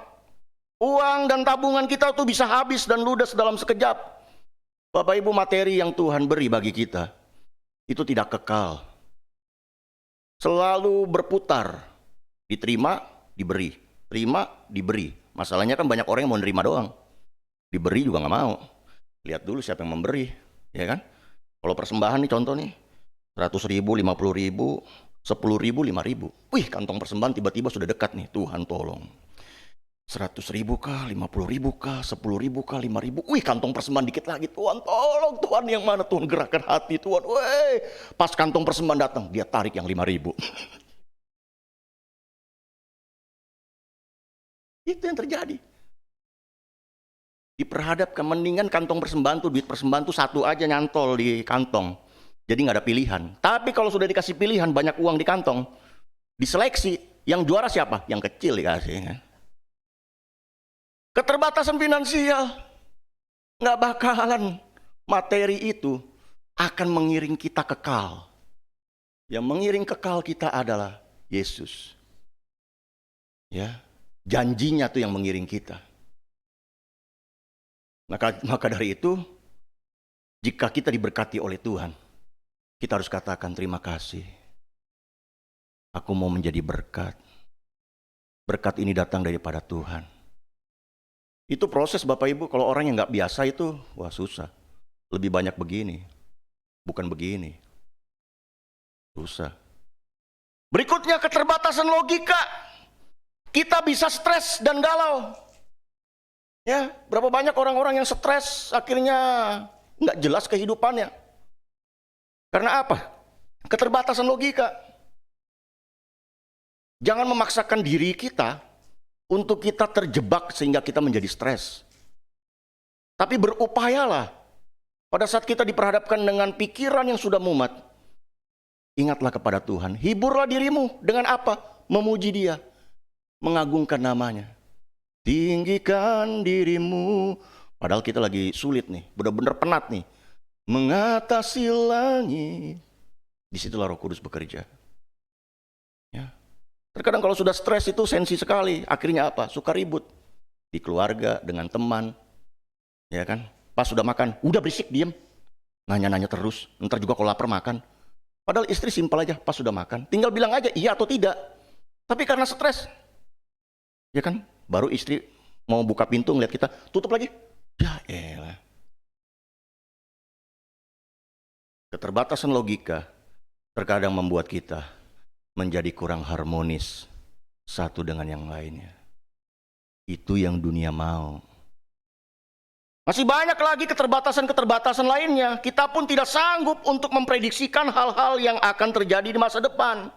Uang dan tabungan kita tuh bisa habis dan ludes dalam sekejap. Bapak Ibu, materi yang Tuhan beri bagi kita itu tidak kekal. Selalu berputar. Diterima, diberi. Terima, diberi. Masalahnya kan banyak orang yang mau nerima doang. Diberi juga nggak mau. Lihat dulu siapa yang memberi, ya kan? Kalau persembahan nih contoh nih, 100.000, 50.000, 10.000, 5.000. Wih, kantong persembahan tiba-tiba sudah dekat nih. Tuhan tolong. 100.000 kah, 50.000 kah, 10.000 kah, 5.000. Wih, kantong persembahan dikit lagi. Tuhan tolong, Tuhan yang mana Tuhan, gerakkan hati Tuhan. Weh, pas kantong persembahan datang, dia tarik yang 5.000. Itu yang terjadi. Diperhadapkan, mendingan kantong persembahan tuh, duit persembahan tuh satu aja nyantol di kantong. Jadi nggak ada pilihan. Tapi kalau sudah dikasih pilihan, banyak uang di kantong, diseleksi, yang juara siapa? Yang kecil dikasih. Kan? Keterbatasan finansial, nggak bakalan. Materi itu akan mengiring kita kekal. Yang mengiring kekal kita adalah Yesus. Ya, janjinya tuh yang mengiring kita. Maka dari itu, jika kita diberkati oleh Tuhan, kita harus katakan terima kasih. Aku mau menjadi berkat. Berkat ini datang daripada Tuhan. Itu proses Bapak Ibu, kalau orang yang nggak biasa itu, wah susah. Lebih banyak begini, bukan begini. Susah. Berikutnya keterbatasan logika. Kita bisa stres dan galau. Ya, berapa banyak orang-orang yang stres akhirnya nggak jelas kehidupannya. Karena apa? Keterbatasan logika. Jangan memaksakan diri kita untuk kita terjebak sehingga kita menjadi stres. Tapi berupayalah pada saat kita diperhadapkan dengan pikiran yang sudah mumet, ingatlah kepada Tuhan. Hiburlah dirimu dengan apa? Memuji Dia, mengagungkan namanya. Tinggikan dirimu. Padahal kita lagi sulit nih, benar-benar penat nih. Mengatasi langit. Disitulah Roh Kudus bekerja. Ya. Terkadang kalau sudah stres itu sensi sekali. Akhirnya apa? Suka ribut. Di keluarga, dengan teman. Ya kan? Pas sudah makan, udah berisik, diem. Nanya-nanya terus. Ntar juga kalau lapar makan. Padahal istri simpel aja, pas sudah makan. Tinggal bilang aja iya atau tidak. Tapi karena stres. Ya kan? Baru istri mau buka pintu ngeliat kita, tutup lagi. Ya elah. Keterbatasan logika terkadang membuat kita menjadi kurang harmonis satu dengan yang lainnya. Itu yang dunia mau. Masih banyak lagi keterbatasan-keterbatasan lainnya. Kita pun tidak sanggup untuk memprediksikan hal-hal yang akan terjadi di masa depan.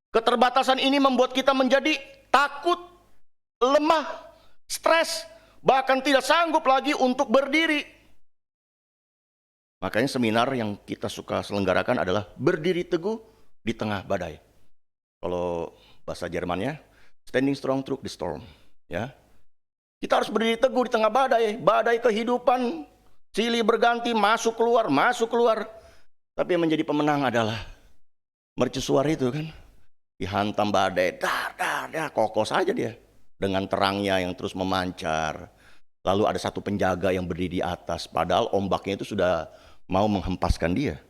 Keterbatasan ini membuat kita menjadi takut, lemah, stres, bahkan tidak sanggup lagi untuk berdiri. Makanya seminar yang kita suka selenggarakan adalah berdiri teguh di tengah badai. Kalau bahasa Jermannya, standing strong through the storm. Ya, kita harus berdiri teguh di tengah badai, badai kehidupan, silih berganti, masuk keluar. Tapi yang menjadi pemenang adalah mercusuar itu kan, dihantam badai, kokoh saja dia. Dengan terangnya yang terus memancar. Lalu ada satu penjaga yang berdiri di atas. Padahal ombaknya itu sudah mau menghempaskan dia.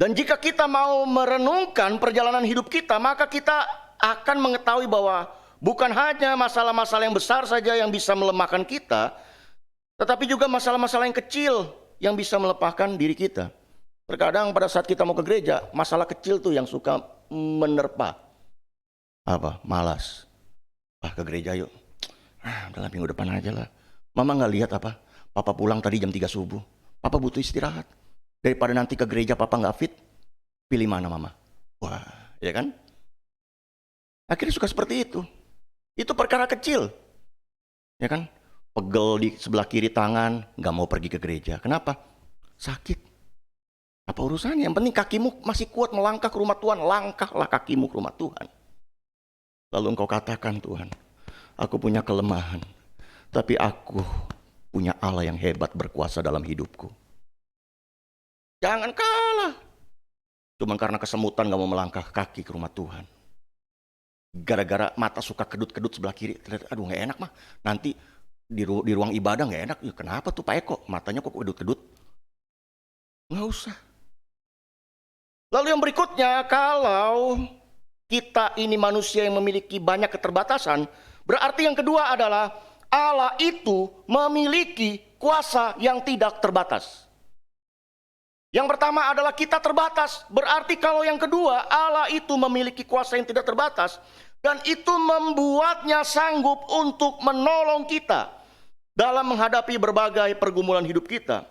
Dan jika kita mau merenungkan perjalanan hidup kita, maka kita akan mengetahui bahwa bukan hanya masalah-masalah yang besar saja yang bisa melemahkan kita, tetapi juga masalah-masalah yang kecil yang bisa melepaskan diri kita. Terkadang pada saat kita mau ke gereja, masalah kecil tuh yang suka menerpa. Apa? Malas. Ke gereja yuk. Udah minggu depan aja lah. Mama gak lihat apa? Papa pulang tadi jam 3 subuh. Papa butuh istirahat. Daripada nanti ke gereja papa gak fit. Pilih mana mama? Wah, ya kan? Akhirnya suka seperti itu. Itu perkara kecil. Ya kan? Pegel di sebelah kiri tangan. Gak mau pergi ke gereja. Kenapa? Sakit. Apa urusannya? Yang penting kakimu masih kuat melangkah ke rumah Tuhan. Langkahlah kakimu ke rumah Tuhan. Lalu engkau katakan, Tuhan, aku punya kelemahan, tapi aku punya Allah yang hebat berkuasa dalam hidupku. Jangan kalah. Cuman karena kesemutan gak mau melangkah kaki ke rumah Tuhan. Gara-gara mata suka kedut-kedut sebelah kiri. Aduh gak enak mah. Nanti di ruang ibadah gak enak. Ya, kenapa tuh Pak Eko? Matanya kok kedut-kedut? Gak usah. Lalu yang berikutnya, kalau kita ini manusia yang memiliki banyak keterbatasan, berarti yang kedua adalah Allah itu memiliki kuasa yang tidak terbatas. Yang pertama adalah kita terbatas, berarti kalau yang kedua Allah itu memiliki kuasa yang tidak terbatas, Dan itu membuatnya sanggup untuk menolong kita dalam menghadapi berbagai pergumulan hidup kita.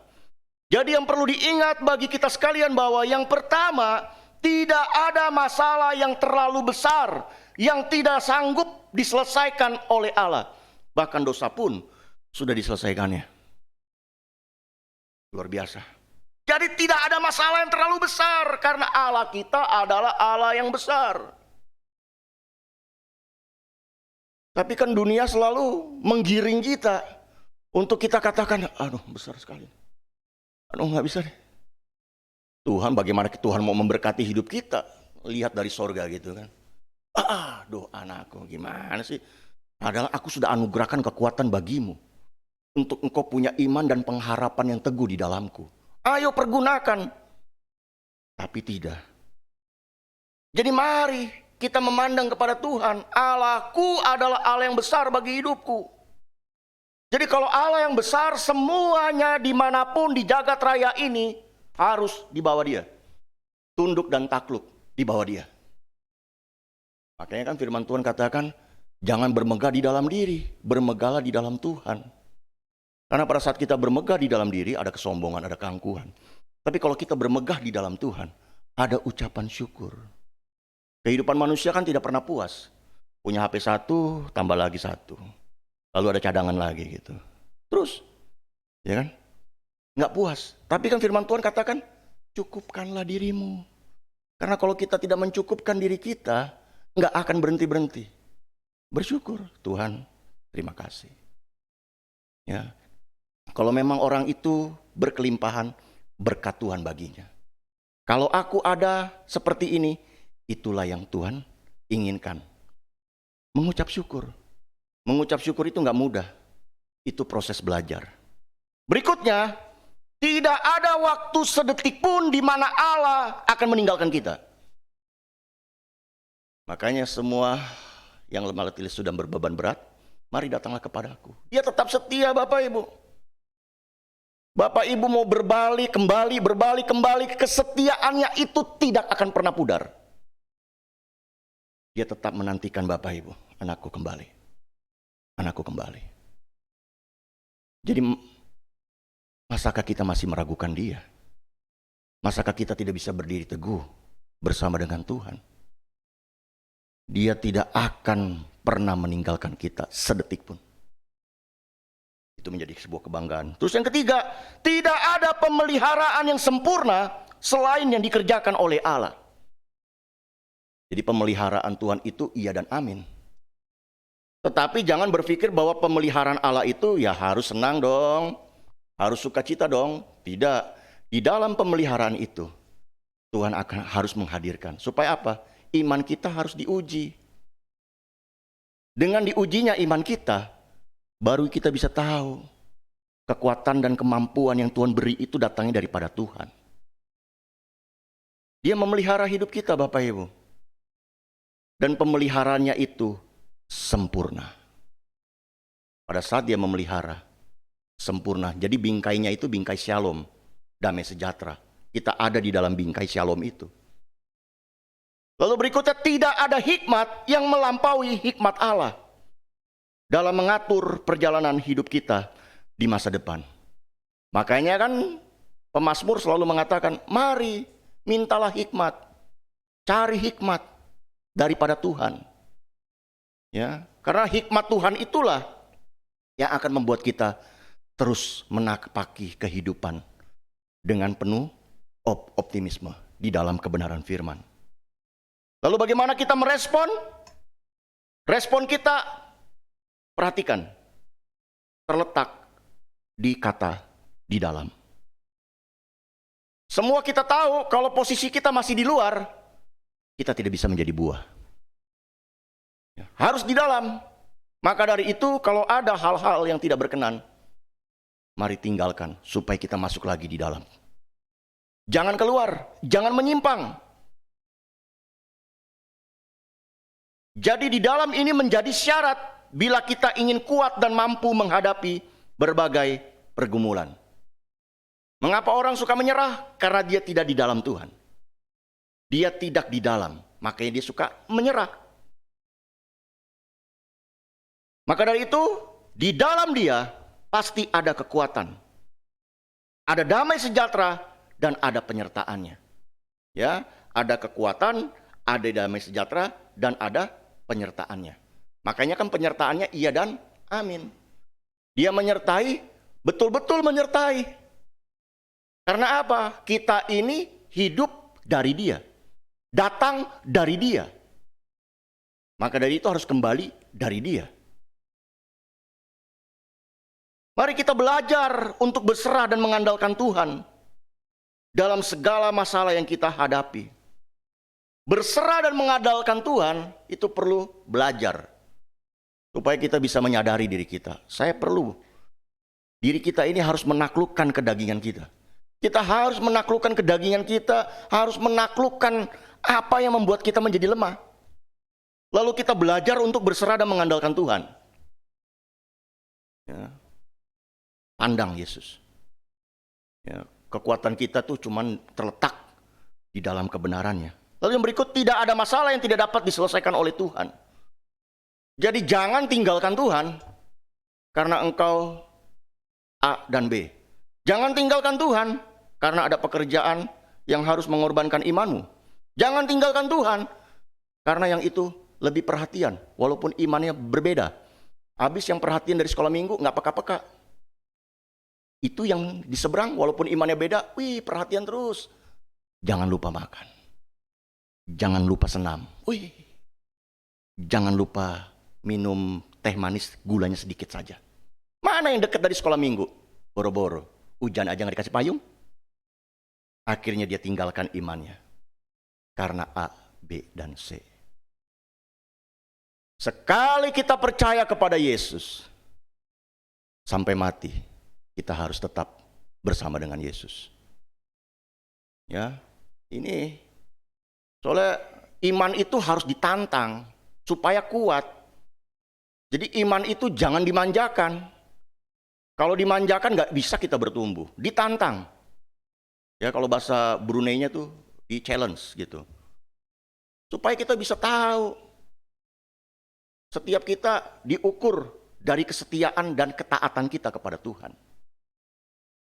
Jadi yang perlu diingat bagi kita sekalian bahwa yang pertama, tidak ada masalah yang terlalu besar yang tidak sanggup diselesaikan oleh Allah. Bahkan dosa pun sudah diselesaikannya. Luar biasa. Jadi tidak ada masalah yang terlalu besar karena Allah kita adalah Allah yang besar. Tapi kan dunia selalu menggiring kita untuk kita katakan, aduh besar sekali. Aduh nggak bisa deh. Tuhan, bagaimana Tuhan mau memberkati hidup kita? Lihat dari sorga gitu kan. Aduh anakku, gimana sih? Adalah aku sudah anugerahkan kekuatan bagimu untuk engkau punya iman dan pengharapan yang teguh di dalamku. Ayo pergunakan. Tapi tidak. Jadi mari kita memandang kepada Tuhan. Allahku adalah Allah yang besar bagi hidupku. Jadi kalau Allah yang besar, semuanya dimanapun di jagat raya ini harus di bawah dia. Tunduk dan takluk di bawah dia. Makanya kan firman Tuhan katakan, jangan bermegah di dalam diri, bermegahlah di dalam Tuhan. Karena pada saat kita bermegah di dalam diri, ada kesombongan, ada keangkuhan. Tapi kalau kita bermegah di dalam Tuhan, ada ucapan syukur. Kehidupan manusia kan tidak pernah puas. Punya HP 1, tambah lagi 1. Lalu ada cadangan lagi gitu. Terus, ya kan? Nggak puas. Tapi kan firman Tuhan katakan, cukupkanlah dirimu. Karena kalau kita tidak mencukupkan diri kita, nggak akan berhenti-berhenti. Bersyukur, Tuhan, terima kasih. Ya, kalau memang orang itu berkelimpahan, berkat Tuhan baginya. Kalau aku ada seperti ini, itulah yang Tuhan inginkan. Mengucap syukur. Mengucap syukur itu nggak mudah. Itu proses belajar. Berikutnya, tidak ada waktu sedetik pun di mana Allah akan meninggalkan kita. Makanya semua yang lemah letih sudah berbeban berat, mari datanglah kepadaku. Dia tetap setia Bapak Ibu. Bapak Ibu mau berbalik kembali, kesetiaannya itu tidak akan pernah pudar. Dia tetap menantikan Bapak Ibu, anakku kembali. Anakku kembali. Jadi masakah kita masih meragukan dia? Masakah kita tidak bisa berdiri teguh bersama dengan Tuhan? Dia tidak akan pernah meninggalkan kita sedetik pun. Itu menjadi sebuah kebanggaan. Terus yang ketiga, tidak ada pemeliharaan yang sempurna selain yang dikerjakan oleh Allah. Jadi pemeliharaan Tuhan itu iya dan amin. Tetapi jangan berpikir bahwa pemeliharaan Allah itu ya harus senang dong, harus sukacita dong. Tidak. Di dalam pemeliharaan itu Tuhan harus menghadirkan. Supaya apa? Iman kita harus diuji. Dengan diujinya iman kita, baru kita bisa tahu kekuatan dan kemampuan yang Tuhan beri itu datangnya daripada Tuhan. Dia memelihara hidup kita Bapak Ibu. Dan pemeliharaannya itu sempurna. Pada saat dia memelihara, sempurna. Jadi bingkainya itu bingkai shalom, damai sejahtera. Kita ada di dalam bingkai shalom itu. Lalu berikutnya, tidak ada hikmat yang melampaui hikmat Allah dalam mengatur perjalanan hidup kita di masa depan. Makanya kan pemazmur selalu mengatakan, mari mintalah hikmat, cari hikmat daripada Tuhan. Ya, karena hikmat Tuhan itulah yang akan membuat kita terus menapaki kehidupan dengan penuh optimisme di dalam kebenaran firman. Lalu bagaimana kita merespon? Respon kita, perhatikan, terletak di kata di dalam. Semua kita tahu kalau posisi kita masih di luar, kita tidak bisa menjadi buah. Harus di dalam. Maka dari itu kalau ada hal-hal yang tidak berkenan, mari tinggalkan supaya kita masuk lagi di dalam. Jangan keluar, jangan menyimpang. Jadi di dalam ini menjadi syarat bila kita ingin kuat dan mampu menghadapi berbagai pergumulan. Mengapa orang suka menyerah? Karena dia tidak di dalam Tuhan. Dia tidak di dalam, makanya dia suka menyerah. Maka dari itu, di dalam Dia pasti ada kekuatan. Ada damai sejahtera dan ada penyertaannya. Ya, ada kekuatan, ada damai sejahtera dan ada penyertaannya. Makanya kan penyertaannya iya dan amin. Dia menyertai, betul-betul menyertai. Karena apa? Kita ini hidup dari Dia, datang dari Dia. Maka dari itu harus kembali dari Dia. Mari kita belajar untuk berserah dan mengandalkan Tuhan dalam segala masalah yang kita hadapi. Berserah dan mengandalkan Tuhan itu perlu belajar. Supaya kita bisa menyadari diri kita. Saya perlu. Diri kita ini harus menaklukkan kedagingan kita. Kita harus menaklukkan kedagingan kita. Harus menaklukkan apa yang membuat kita menjadi lemah. Lalu kita belajar untuk berserah dan mengandalkan Tuhan. Ya. Pandang Yesus. Ya, kekuatan kita tuh cuman terletak di dalam kebenarannya. Lalu yang berikut, tidak ada masalah yang tidak dapat diselesaikan oleh Tuhan. Jadi jangan tinggalkan Tuhan karena engkau A dan B. Jangan tinggalkan Tuhan karena ada pekerjaan yang harus mengorbankan imanmu. Jangan tinggalkan Tuhan karena yang itu lebih perhatian walaupun imannya berbeda. Habis yang perhatian dari sekolah minggu nggak peka-peka. Itu yang di seberang walaupun imannya beda, wih perhatian terus. Jangan lupa makan. Jangan lupa senam. Wih. Jangan lupa minum teh manis, gulanya sedikit saja. Mana yang dekat dari sekolah minggu? Boro-boro. Hujan aja nggak dikasih payung. Akhirnya dia tinggalkan imannya. Karena A, B, dan C. Sekali kita percaya kepada Yesus, sampai mati, kita harus tetap bersama dengan Yesus. Ya, ini soalnya iman itu harus ditantang supaya kuat. Jadi iman itu jangan dimanjakan. Kalau dimanjakan nggak bisa kita bertumbuh. Ditantang. Ya kalau bahasa Brunei-nya tuh di challenge gitu. Supaya kita bisa tahu. Setiap kita diukur dari kesetiaan dan ketaatan kita kepada Tuhan.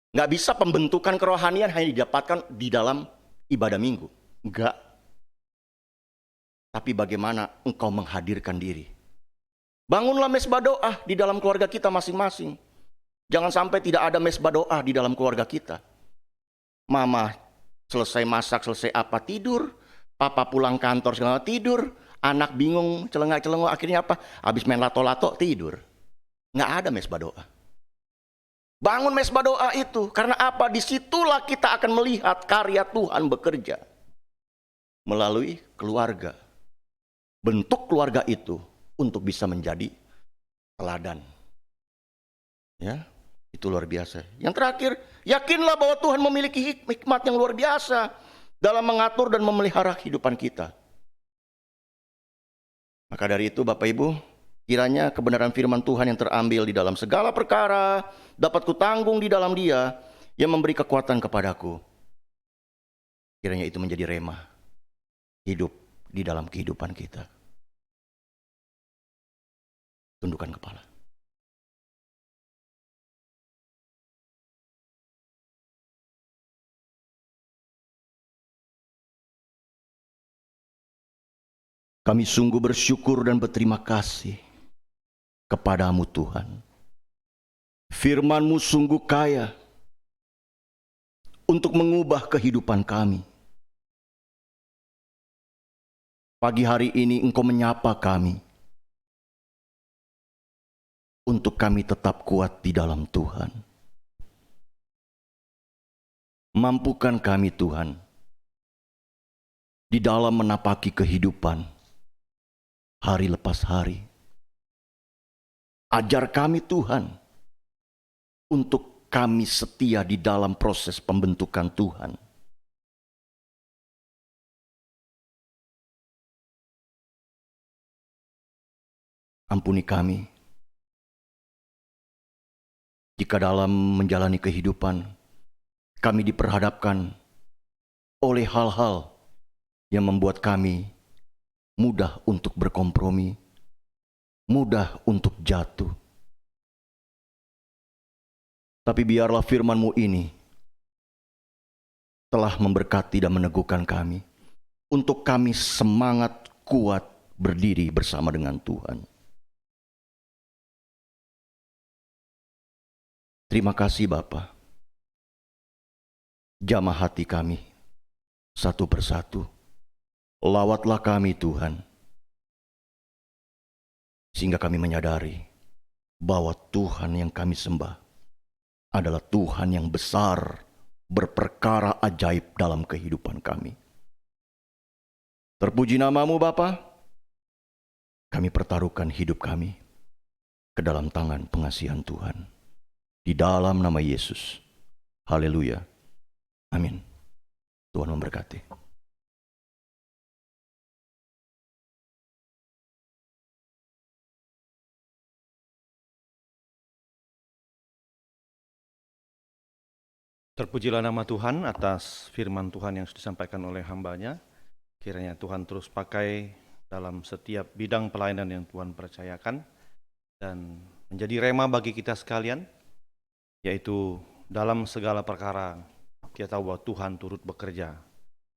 Nggak bisa pembentukan kerohanian hanya didapatkan di dalam ibadah minggu. Enggak. Tapi bagaimana engkau menghadirkan diri. Bangunlah mesbah doa di dalam keluarga kita masing-masing. Jangan sampai tidak ada mesbah doa di dalam keluarga kita. Mama selesai masak, selesai apa, tidur. Papa pulang kantor, segala tidur. Anak bingung, celengak-celengok, akhirnya apa? Habis main lato-lato, tidur. Nggak ada mesbah doa. Bangun mesbah doa itu. Karena apa? Disitulah kita akan melihat karya Tuhan bekerja. Melalui keluarga. Bentuk keluarga itu untuk bisa menjadi teladan. Ya, itu luar biasa. Yang terakhir, yakinlah bahwa Tuhan memiliki hikmat yang luar biasa dalam mengatur dan memelihara kehidupan kita. Maka dari itu Bapak Ibu, kiranya kebenaran firman Tuhan yang terambil di dalam segala perkara dapat kutanggung di dalam Dia yang memberi kekuatan kepadaku. Kiranya itu menjadi rema hidup di dalam kehidupan kita. Tundukkan kepala. Kami sungguh bersyukur dan berterima kasih kepadamu Tuhan. Firman-Mu sungguh kaya untuk mengubah kehidupan kami. Pagi hari ini Engkau menyapa kami untuk kami tetap kuat di dalam Tuhan. Mampukan kami Tuhan di dalam menapaki kehidupan hari lepas hari. Ajar kami Tuhan untuk kami setia di dalam proses pembentukan Tuhan. Ampuni kami jika dalam menjalani kehidupan kami diperhadapkan oleh hal-hal yang membuat kami mudah untuk berkompromi, mudah untuk jatuh. Tapi biarlah firman-Mu ini telah memberkati dan meneguhkan kami, untuk kami semangat kuat berdiri bersama dengan Tuhan. Terima kasih Bapa. Jamah hati kami satu persatu. Lawatlah kami Tuhan, sehingga kami menyadari bahwa Tuhan yang kami sembah adalah Tuhan yang besar, berperkara ajaib dalam kehidupan kami. Terpuji nama-Mu Bapa. Kami pertaruhkan hidup kami ke dalam tangan pengasihan Tuhan. Di dalam nama Yesus. Haleluya. Amin. Tuhan memberkati. Terpujilah nama Tuhan atas firman Tuhan yang sudah disampaikan oleh hamba-Nya. Kiranya Tuhan terus pakai dalam setiap bidang pelayanan yang Tuhan percayakan dan menjadi rema bagi kita sekalian, yaitu dalam segala perkara kita tahu bahwa Tuhan turut bekerja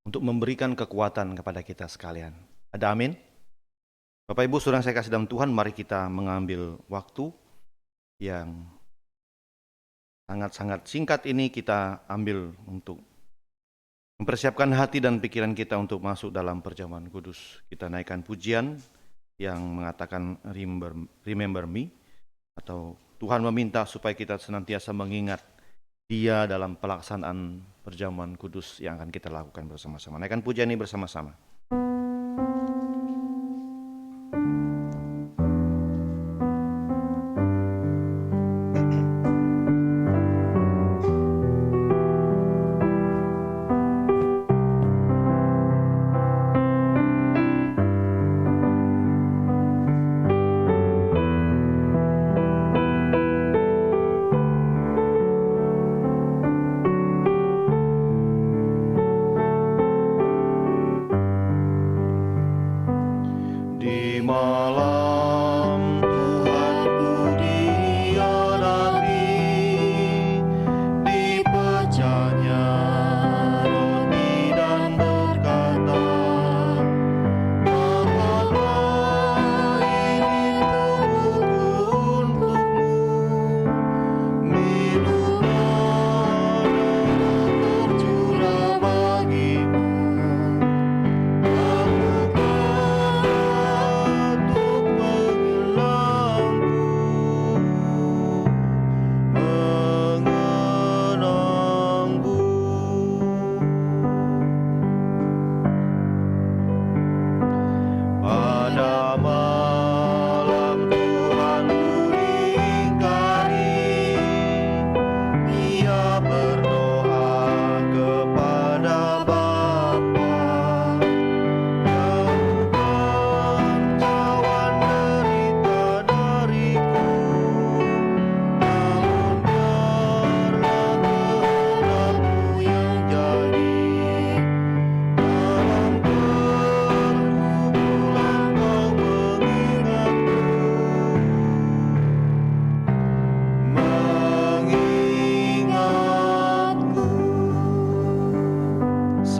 untuk memberikan kekuatan kepada kita sekalian. Ada amin? Bapak Ibu saudara saya kasih dalam Tuhan, mari kita mengambil waktu yang sangat-sangat singkat ini kita ambil untuk mempersiapkan hati dan pikiran kita untuk masuk dalam perjamuan kudus. Kita naikkan pujian yang mengatakan Remember Me, atau Tuhan meminta supaya kita senantiasa mengingat Dia dalam pelaksanaan perjamuan kudus yang akan kita lakukan bersama-sama. Naikkan pujian ini bersama-sama.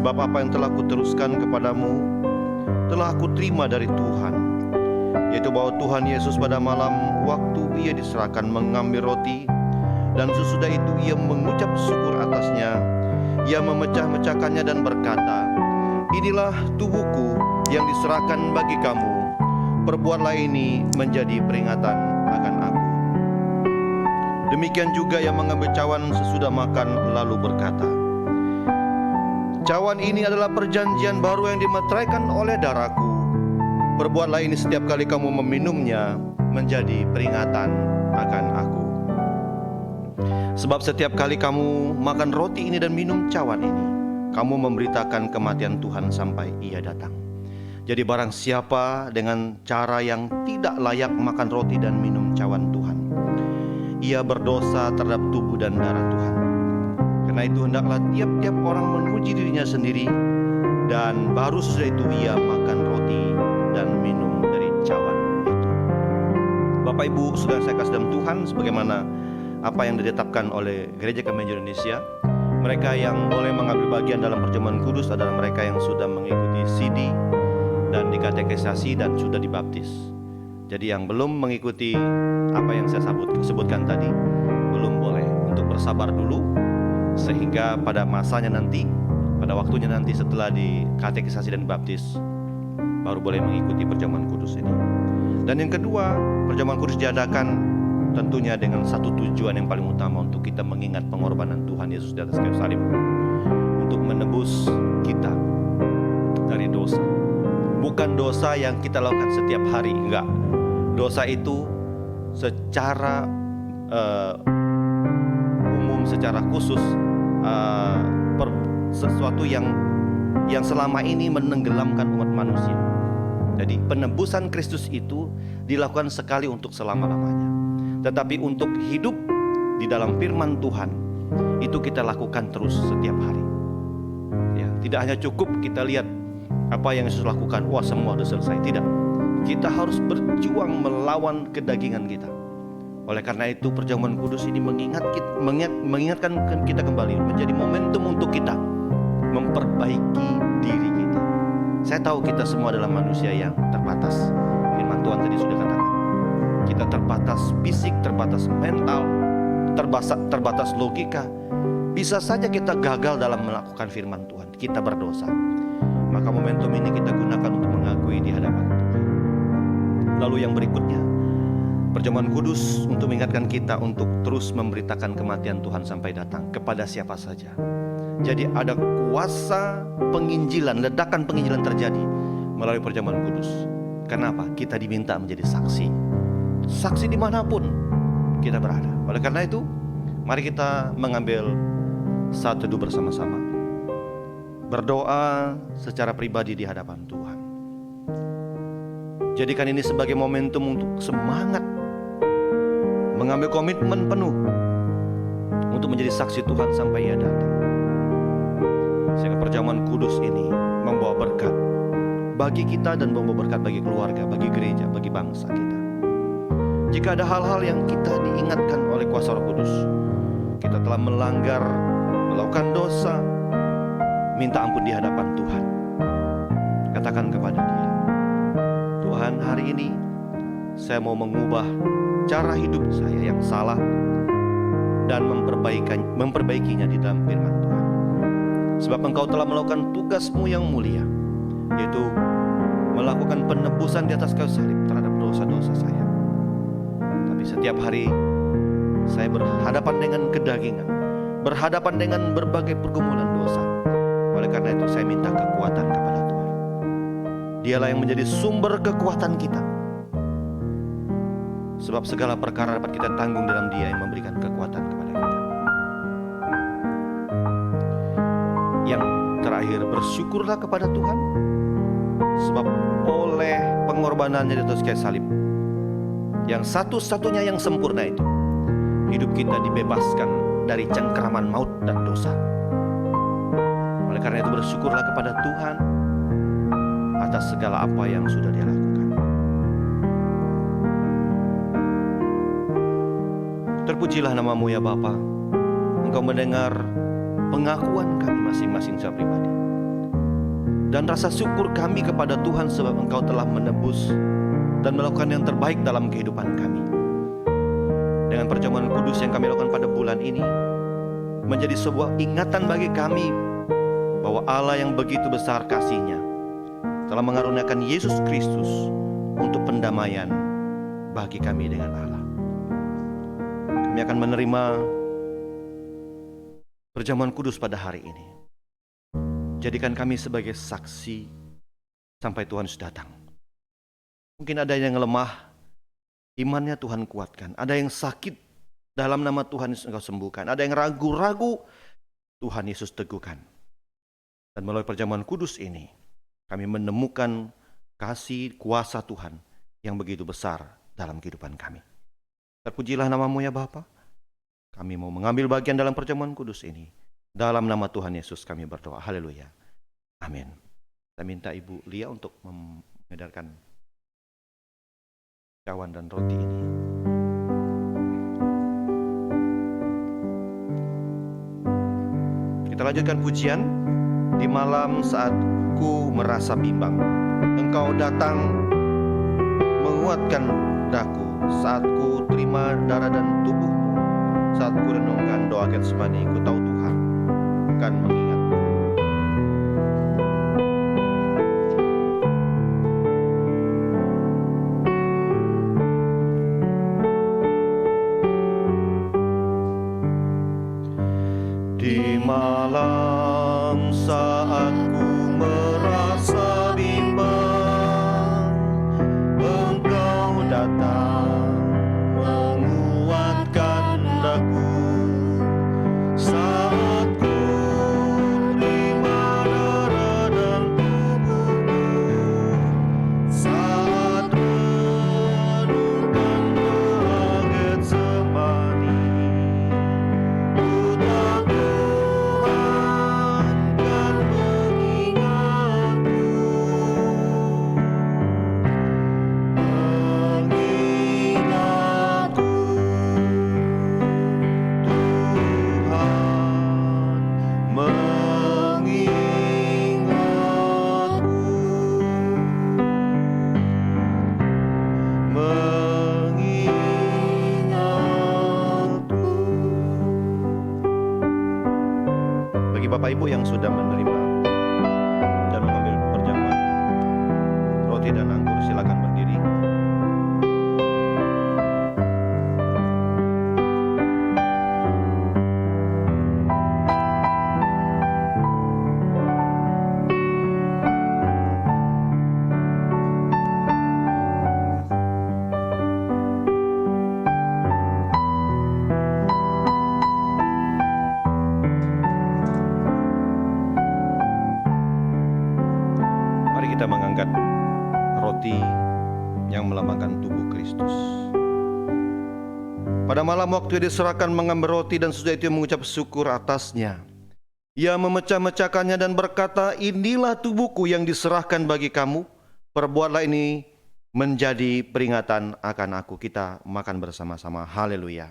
Sebab apa yang telah kuteruskan kepadamu telah aku terima dari Tuhan, yaitu bahwa Tuhan Yesus pada malam waktu Ia diserahkan mengambil roti, dan sesudah itu Ia mengucap syukur atasnya. Ia memecah-mecahkannya dan berkata, "Inilah tubuhku yang diserahkan bagi kamu. Perbuatlah ini menjadi peringatan akan aku." Demikian juga Ia mengambil cawan sesudah makan lalu berkata, "Cawan ini adalah perjanjian baru yang dimeteraikan oleh darahku. Perbuatlah ini setiap kali kamu meminumnya menjadi peringatan akan aku. Sebab setiap kali kamu makan roti ini dan minum cawan ini, kamu memberitakan kematian Tuhan sampai Ia datang. Jadi barang siapa dengan cara yang tidak layak makan roti dan minum cawan Tuhan, ia berdosa terhadap tubuh dan darah Tuhan. Karena itu hendaklah tiap-tiap orang menguji dirinya sendiri, dan baru sesudah itu ia makan roti dan minum dari cawan itu." Bapak Ibu, saudara saya kasih dalam Tuhan, sebagaimana apa yang ditetapkan oleh Gereja Kemajuan Indonesia, mereka yang boleh mengambil bagian dalam perjamuan kudus adalah mereka yang sudah mengikuti CD dan dikatekisasi dan sudah dibaptis. Jadi yang belum mengikuti apa yang saya sebutkan tadi, belum boleh, untuk bersabar dulu, sehingga pada masanya nanti, pada waktunya nanti setelah dikatekisasi dan dibaptis, baru boleh mengikuti perjamuan kudus ini. Dan yang kedua, perjamuan kudus diadakan tentunya dengan satu tujuan yang paling utama, untuk kita mengingat pengorbanan Tuhan Yesus di atas kayu salib, untuk menebus kita dari dosa. Bukan dosa yang kita lakukan setiap hari, enggak. Dosa itu secara umum, secara khusus, sesuatu yang selama ini menenggelamkan umat manusia. Jadi penebusan Kristus itu dilakukan sekali untuk selama-lamanya. Tetapi untuk hidup di dalam firman Tuhan, itu kita lakukan terus setiap hari. Ya, tidak hanya cukup kita lihat apa yang Yesus lakukan, wah semua sudah selesai. Tidak. Kita harus berjuang melawan kedagingan kita. Oleh karena itu perjamuan kudus ini mengingatkan kita kembali, menjadi momentum untuk kita memperbaiki diri kita. Saya tahu kita semua adalah manusia yang terbatas. Firman Tuhan tadi sudah katakan, kita terbatas fisik, terbatas mental, terbatas logika. Bisa saja kita gagal dalam melakukan firman Tuhan, kita berdosa. Maka momentum ini kita gunakan untuk mengakui di hadapan Tuhan. Lalu yang berikutnya, perjamuan kudus untuk mengingatkan kita untuk terus memberitakan kematian Tuhan sampai datang kepada siapa saja. Jadi ada kuasa penginjilan, ledakan penginjilan terjadi melalui perjamuan kudus. Kenapa? Kita diminta menjadi saksi. Saksi dimanapun kita berada. Oleh karena itu, mari kita mengambil saat teduh bersama-sama, berdoa secara pribadi di hadapan Tuhan. Jadikan ini sebagai momentum untuk semangat, mengambil komitmen penuh untuk menjadi saksi Tuhan sampai Ia datang. Sehingga perjamuan kudus ini membawa berkat bagi kita dan membawa berkat bagi keluarga, bagi gereja, bagi bangsa kita. Jika ada hal-hal yang kita diingatkan oleh kuasa Roh Kudus, kita telah melanggar, melakukan dosa, minta ampun di hadapan Tuhan. Katakan kepada Dia, Tuhan, hari ini saya mau mengubah cara hidup saya yang salah dan memperbaikinya di dalam firman Tuhan. Sebab Engkau telah melakukan tugasmu yang mulia, yaitu melakukan penebusan di atas kayu salib terhadap dosa-dosa saya. Tapi setiap hari saya berhadapan dengan kedagingan, berhadapan dengan berbagai pergumulan dosa. Oleh karena itu saya minta kekuatan kepada Tuhan. Dialah yang menjadi sumber kekuatan kita. Sebab segala perkara dapat kita tanggung dalam Dia yang memberikan kekuatan kepada kita. Yang terakhir, bersyukurlah kepada Tuhan, sebab oleh pengorbanannya di atas kayu salib, yang satu-satunya yang sempurna itu, hidup kita dibebaskan dari cengkraman maut dan dosa. Oleh karena itu bersyukurlah kepada Tuhan atas segala apa yang sudah Dia lakukan. Terpujilah nama-Mu ya Bapa. Engkau mendengar pengakuan kami masing-masing secara pribadi, dan rasa syukur kami kepada Tuhan sebab Engkau telah menebus dan melakukan yang terbaik dalam kehidupan kami. Dengan perjamuan kudus yang kami lakukan pada bulan ini, menjadi sebuah ingatan bagi kami bahwa Allah yang begitu besar kasih-Nya telah mengaruniakan Yesus Kristus untuk pendamaian bagi kami dengan Allah. Kami akan menerima perjamuan kudus pada hari ini. Jadikan kami sebagai saksi sampai Tuhan sudah datang. Mungkin ada yang lemah, imannya Tuhan kuatkan. Ada yang sakit, dalam nama Tuhan Yesus Engkau sembuhkan. Ada yang ragu-ragu, Tuhan Yesus teguhkan. Dan melalui perjamuan kudus ini, kami menemukan kasih kuasa Tuhan yang begitu besar dalam kehidupan kami. Terpujilah nama-Mu ya Bapa. Kami mau mengambil bagian dalam perjamuan kudus ini. Dalam nama Tuhan Yesus kami berdoa. Haleluya. Amin. Saya minta Ibu Lia untuk mengedarkan cawan dan roti ini. Kita lanjutkan pujian. Di malam saat ku merasa bimbang, Engkau datang menguatkan daku. Saat ku terima darah dan tubuhmu, saat ku renungkan doa Getsemani, ku tahu Tuhan akan mengingatku. Di malam saat ku merasa bimbang, Engkau datang menguatkan daku. Saat ku terima darah dan tubuhmu, saat renungkan doa Getsemani, ku tahu Tuhan kan mengingatku. Mengingatku, Tuhan mengingatku. Bagi Bapak Ibu yang sudah menerima dan mengambil perjamuan roti dan anggur, silakan berdiri. Mari kita mengangkat roti yang melambangkan tubuh Kristus. Pada malam waktu ia diserahkan mengambil roti dan sesudah itu mengucap syukur atasnya. Ia memecah-mecahkannya dan berkata, inilah tubuhku yang diserahkan bagi kamu. Perbuatlah ini menjadi peringatan akan aku. Kita makan bersama-sama. Haleluya.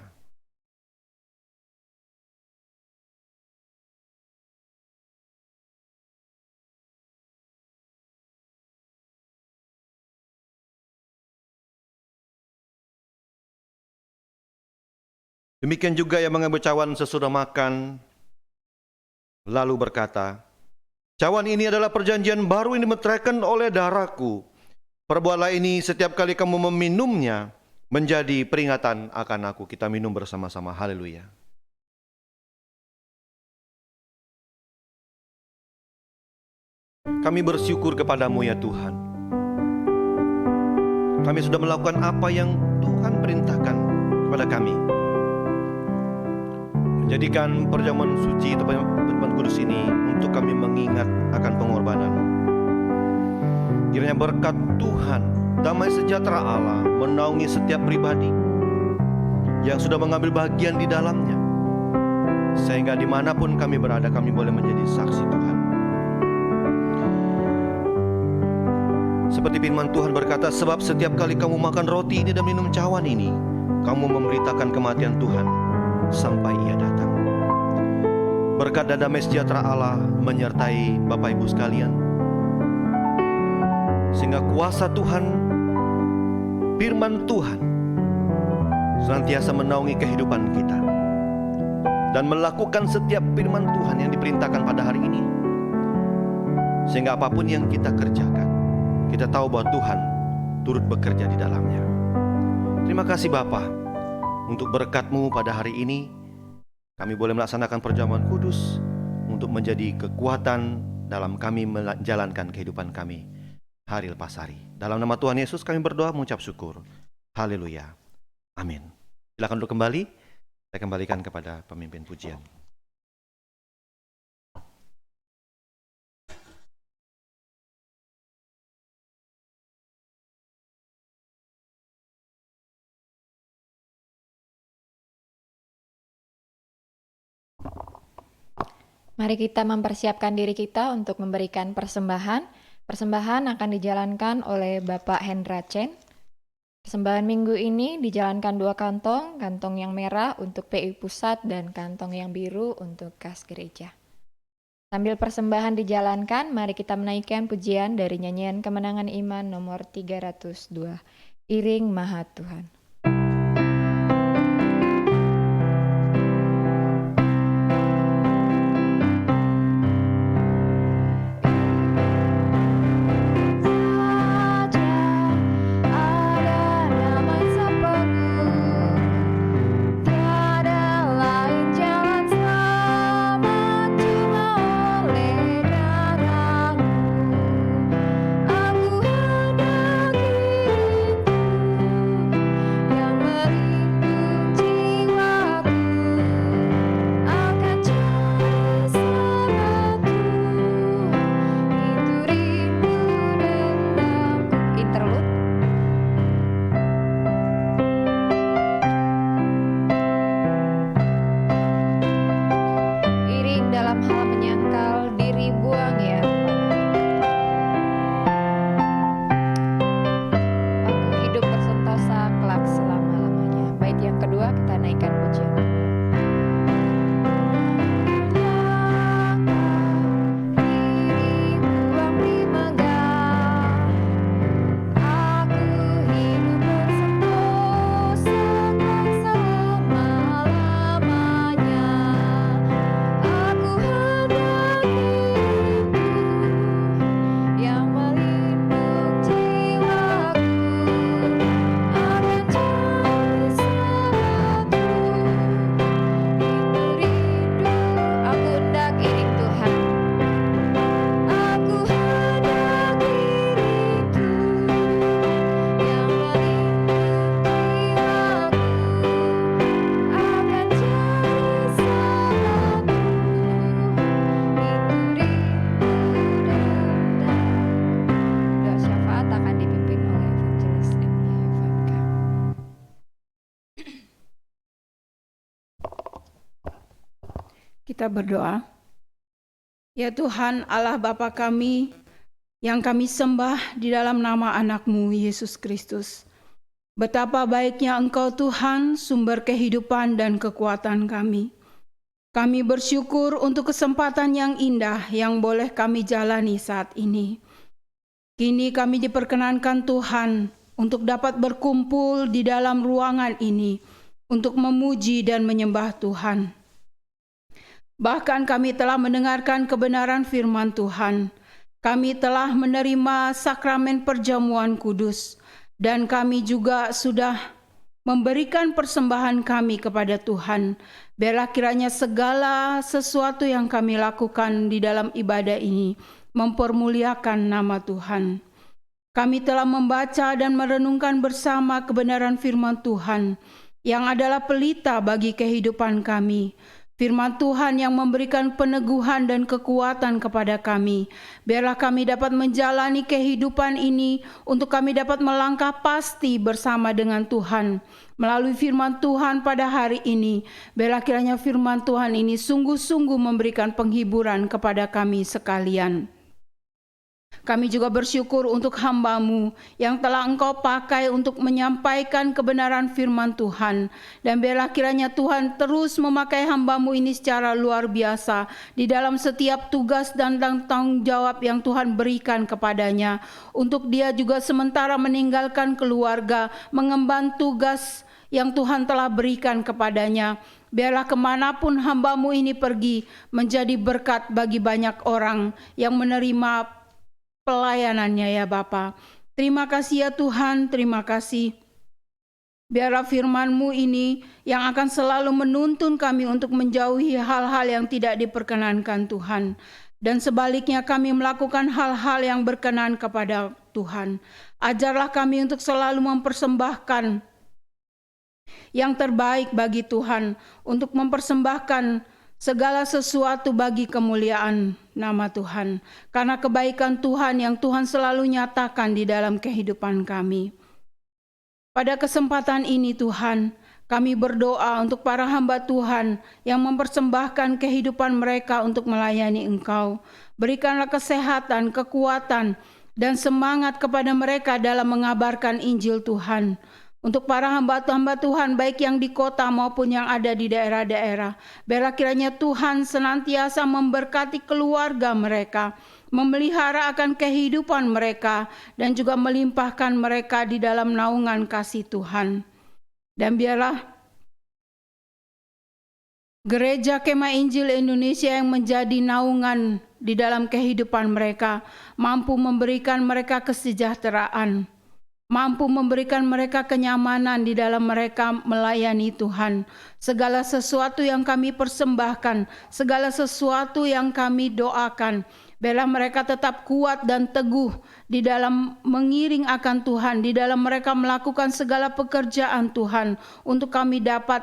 Demikian juga yang mengambil cawan sesudah makan, lalu berkata, cawan ini adalah perjanjian baru yang dimeteraikan oleh darahku. Perbuatlah ini setiap kali kamu meminumnya, menjadi peringatan akan aku. Kita minum bersama-sama. Haleluya. Kami bersyukur kepadamu ya Tuhan. Kami sudah melakukan apa yang Tuhan perintahkan kepada kami. Menjadikan perjamuan suci atau perjamuan kudus ini untuk kami mengingat akan pengorbanan. Kiranya berkat Tuhan, damai sejahtera Allah menaungi setiap pribadi yang sudah mengambil bagian di dalamnya, sehingga dimanapun kami berada, kami boleh menjadi saksi Tuhan. Seperti firman Tuhan berkata, sebab setiap kali kamu makan roti ini dan minum cawan ini, kamu memberitakan kematian Tuhan sampai ia datang. Berkat dan damai sejahtera Allah menyertai Bapak Ibu sekalian, sehingga kuasa Tuhan, firman Tuhan senantiasa menaungi kehidupan kita dan melakukan setiap firman Tuhan yang diperintahkan pada hari ini, sehingga apapun yang kita kerjakan, kita tahu bahwa Tuhan turut bekerja di dalamnya. Terima kasih Bapa untuk berkat-Mu pada hari ini. Kami boleh melaksanakan perjamuan kudus untuk menjadi kekuatan dalam kami menjalankan kehidupan kami hari lepas hari. Dalam nama Tuhan Yesus kami berdoa mengucap syukur. Haleluya. Amin. Silakan duduk kembali. Saya kembalikan kepada pemimpin pujian. Mari kita mempersiapkan diri kita untuk memberikan persembahan. Persembahan akan dijalankan oleh Bapak Hendra Chen. Persembahan minggu ini dijalankan 2 kantong, kantong yang merah untuk PI Pusat dan kantong yang biru untuk kas gereja. Sambil persembahan dijalankan, mari kita menaikkan pujian dari nyanyian Kemenangan Iman nomor 302. Iring Maha Tuhan. Kita berdoa. Ya Tuhan Allah Bapa kami yang kami sembah di dalam nama anak-Mu Yesus Kristus. Betapa baiknya Engkau Tuhan, sumber kehidupan dan kekuatan kami. Kami bersyukur untuk kesempatan yang indah yang boleh kami jalani saat ini. Kini kami diperkenankan Tuhan untuk dapat berkumpul di dalam ruangan ini untuk memuji dan menyembah Tuhan. Bahkan kami telah mendengarkan kebenaran firman Tuhan. Kami telah menerima sakramen perjamuan kudus. Dan kami juga sudah memberikan persembahan kami kepada Tuhan. Biarlah kiranya segala sesuatu yang kami lakukan di dalam ibadah ini mempermuliakan nama Tuhan. Kami telah membaca dan merenungkan bersama kebenaran firman Tuhan yang adalah pelita bagi kehidupan kami. Firman Tuhan yang memberikan peneguhan dan kekuatan kepada kami. Biarlah kami dapat menjalani kehidupan ini untuk kami dapat melangkah pasti bersama dengan Tuhan. Melalui firman Tuhan pada hari ini, biarlah kiranya firman Tuhan ini sungguh-sungguh memberikan penghiburan kepada kami sekalian. Kami juga bersyukur untuk hamba-Mu yang telah Engkau pakai untuk menyampaikan kebenaran firman Tuhan. Dan biarlah kiranya Tuhan terus memakai hamba-Mu ini secara luar biasa di dalam setiap tugas dan tanggung jawab yang Tuhan berikan kepadanya. Untuk dia juga sementara meninggalkan keluarga, mengemban tugas yang Tuhan telah berikan kepadanya. Biarlah kemanapun hamba-Mu ini pergi menjadi berkat bagi banyak orang yang menerima pelayanannya ya Bapa. Terima kasih ya Tuhan, terima kasih. Biarlah firman-Mu ini yang akan selalu menuntun kami untuk menjauhi hal-hal yang tidak diperkenankan Tuhan. Dan sebaliknya kami melakukan hal-hal yang berkenan kepada Tuhan. Ajarlah kami untuk selalu mempersembahkan yang terbaik bagi Tuhan, untuk mempersembahkan segala sesuatu bagi kemuliaan nama Tuhan. Karena kebaikan Tuhan yang Tuhan selalu nyatakan di dalam kehidupan kami. Pada kesempatan ini Tuhan, kami berdoa untuk para hamba Tuhan yang mempersembahkan kehidupan mereka untuk melayani Engkau. Berikanlah kesehatan, kekuatan, dan semangat kepada mereka dalam mengabarkan Injil Tuhan. Untuk para hamba-hamba Tuhan baik yang di kota maupun yang ada di daerah-daerah, biarlah kiranya Tuhan senantiasa memberkati keluarga mereka, memelihara akan kehidupan mereka, dan juga melimpahkan mereka di dalam naungan kasih Tuhan. Dan biarlah Gereja Kemah Injil Indonesia yang menjadi naungan di dalam kehidupan mereka, mampu memberikan mereka kesejahteraan, mampu memberikan mereka kenyamanan di dalam mereka melayani Tuhan. Segala sesuatu yang kami persembahkan, segala sesuatu yang kami doakan, biarlah mereka tetap kuat dan teguh di dalam mengiring akan Tuhan, di dalam mereka melakukan segala pekerjaan Tuhan, untuk kami dapat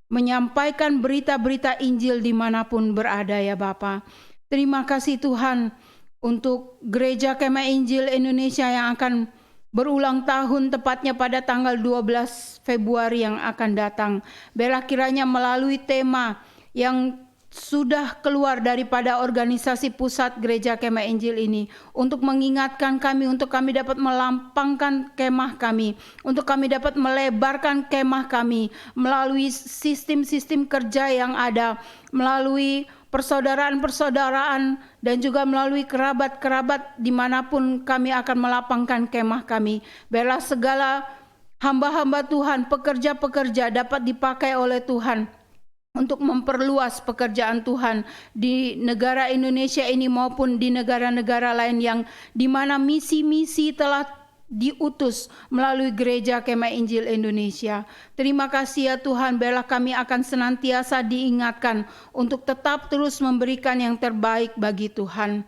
menyampaikan berita-berita Injil dimanapun berada ya Bapa. Terima kasih Tuhan untuk Gereja Kemah Injil Indonesia yang akan berulang tahun tepatnya pada tanggal 12 Februari yang akan datang. Biarlah kiranya melalui tema yang sudah keluar daripada organisasi pusat Gereja Kemah Injil ini, untuk mengingatkan kami, untuk kami dapat melampangkan kemah kami, untuk kami dapat melebarkan kemah kami melalui sistem-sistem kerja yang ada, melalui persaudaraan-persaudaraan, dan juga melalui kerabat-kerabat dimanapun kami akan melapangkan kemah kami. Biarlah segala hamba-hamba Tuhan, pekerja-pekerja dapat dipakai oleh Tuhan untuk memperluas pekerjaan Tuhan di negara Indonesia ini maupun di negara-negara lain yang di mana misi-misi telah diutus melalui Gereja Kemah Injil Indonesia. Terima kasih ya Tuhan, biarlah kami akan senantiasa diingatkan untuk tetap terus memberikan yang terbaik bagi Tuhan.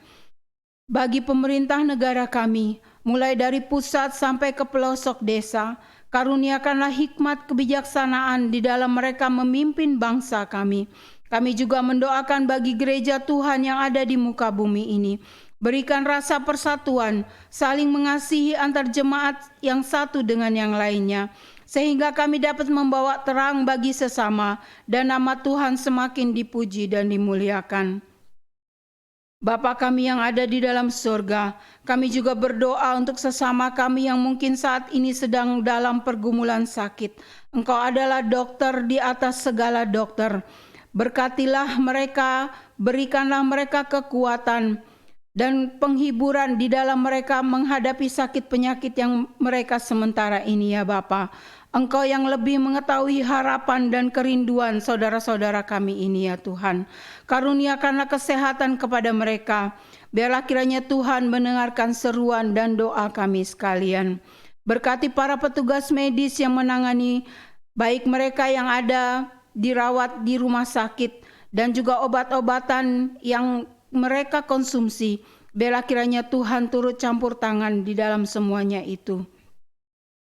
Bagi pemerintah negara kami, mulai dari pusat sampai ke pelosok desa, karuniakanlah hikmat kebijaksanaan di dalam mereka memimpin bangsa kami. Kami juga mendoakan bagi gereja Tuhan yang ada di muka bumi ini. Berikan rasa persatuan, saling mengasihi antar jemaat yang satu dengan yang lainnya, sehingga kami dapat membawa terang bagi sesama dan nama Tuhan semakin dipuji dan dimuliakan. Bapa kami yang ada di dalam surga, kami juga berdoa untuk sesama kami yang mungkin saat ini sedang dalam pergumulan sakit. Engkau adalah dokter di atas segala dokter. Berkatilah mereka, berikanlah mereka kekuatan dan penghiburan di dalam mereka menghadapi sakit penyakit yang mereka sementara ini ya Bapa. Engkau yang lebih mengetahui harapan dan kerinduan saudara-saudara kami ini ya Tuhan. Karuniakanlah kesehatan kepada mereka. Biarlah kiranya Tuhan mendengarkan seruan dan doa kami sekalian. Berkati para petugas medis yang menangani baik mereka yang ada dirawat di rumah sakit dan juga obat-obatan yang mereka konsumsi. Biarlah kiranya Tuhan turut campur tangan di dalam semuanya itu.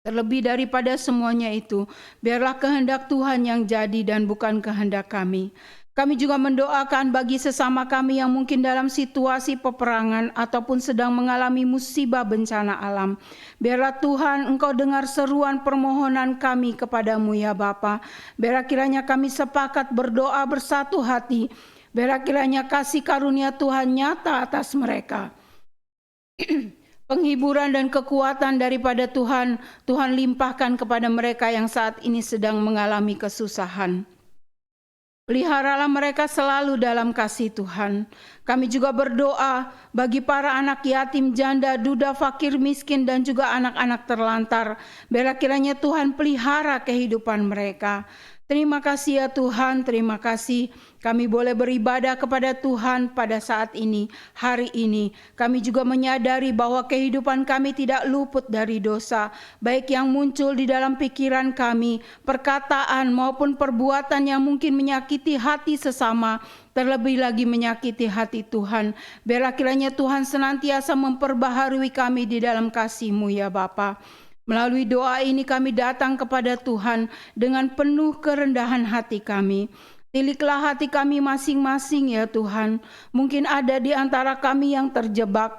Terlebih daripada semuanya itu, biarlah kehendak Tuhan yang jadi dan bukan kehendak kami. Kami juga mendoakan bagi sesama kami yang mungkin dalam situasi peperangan ataupun sedang mengalami musibah bencana alam. Biarlah Tuhan Engkau dengar seruan permohonan kami kepadamu ya Bapa. Biarlah kiranya kami sepakat berdoa bersatu hati. Biarlah kiranya kasih karunia Tuhan nyata atas mereka. Penghiburan dan kekuatan daripada Tuhan, Tuhan limpahkan kepada mereka yang saat ini sedang mengalami kesusahan. Peliharalah mereka selalu dalam kasih Tuhan. Kami juga berdoa bagi para anak yatim, janda, duda, fakir, miskin, dan juga anak-anak terlantar. Biarlah kiranya Tuhan pelihara kehidupan mereka. Terima kasih ya Tuhan, terima kasih kami boleh beribadah kepada Tuhan pada saat ini, hari ini. Kami juga menyadari bahwa kehidupan kami tidak luput dari dosa, baik yang muncul di dalam pikiran kami, perkataan maupun perbuatan yang mungkin menyakiti hati sesama, terlebih lagi menyakiti hati Tuhan. Biarlah kiranya Tuhan senantiasa memperbaharui kami di dalam kasih-Mu ya Bapa. Melalui doa ini kami datang kepada Tuhan dengan penuh kerendahan hati kami. Tiliklah hati kami masing-masing ya Tuhan. Mungkin ada di antara kami yang terjebak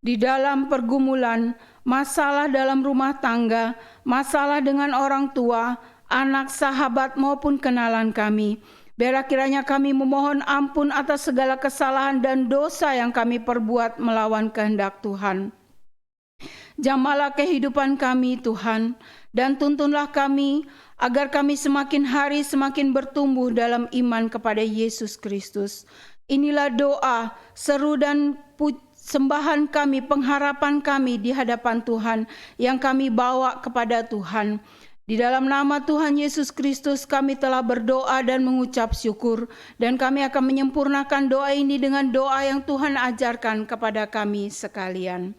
di dalam pergumulan, masalah dalam rumah tangga, masalah dengan orang tua, anak, sahabat maupun kenalan kami. Biarlah kiranya kami memohon ampun atas segala kesalahan dan dosa yang kami perbuat melawan kehendak Tuhan. Jamahlah kehidupan kami Tuhan, dan tuntunlah kami agar kami semakin hari semakin bertumbuh dalam iman kepada Yesus Kristus. Inilah doa, seru dan sembahan kami, pengharapan kami di hadapan Tuhan yang kami bawa kepada Tuhan. Di dalam nama Tuhan Yesus Kristus kami telah berdoa dan mengucap syukur, dan kami akan menyempurnakan doa ini dengan doa yang Tuhan ajarkan kepada kami sekalian.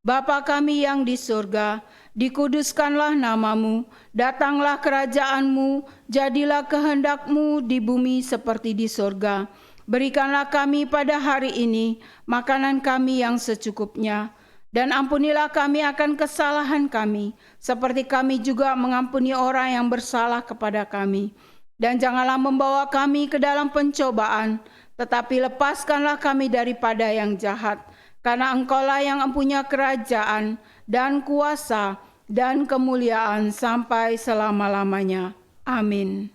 Bapa kami yang di surga, dikuduskanlah namamu, datanglah kerajaanmu, jadilah kehendakmu di bumi seperti di surga. Berikanlah kami pada hari ini makanan kami yang secukupnya, dan ampunilah kami akan kesalahan kami, seperti kami juga mengampuni orang yang bersalah kepada kami. Dan janganlah membawa kami ke dalam pencobaan, tetapi lepaskanlah kami daripada yang jahat. Karena Engkaulah yang mempunyai kerajaan dan kuasa dan kemuliaan sampai selama-lamanya. Amin.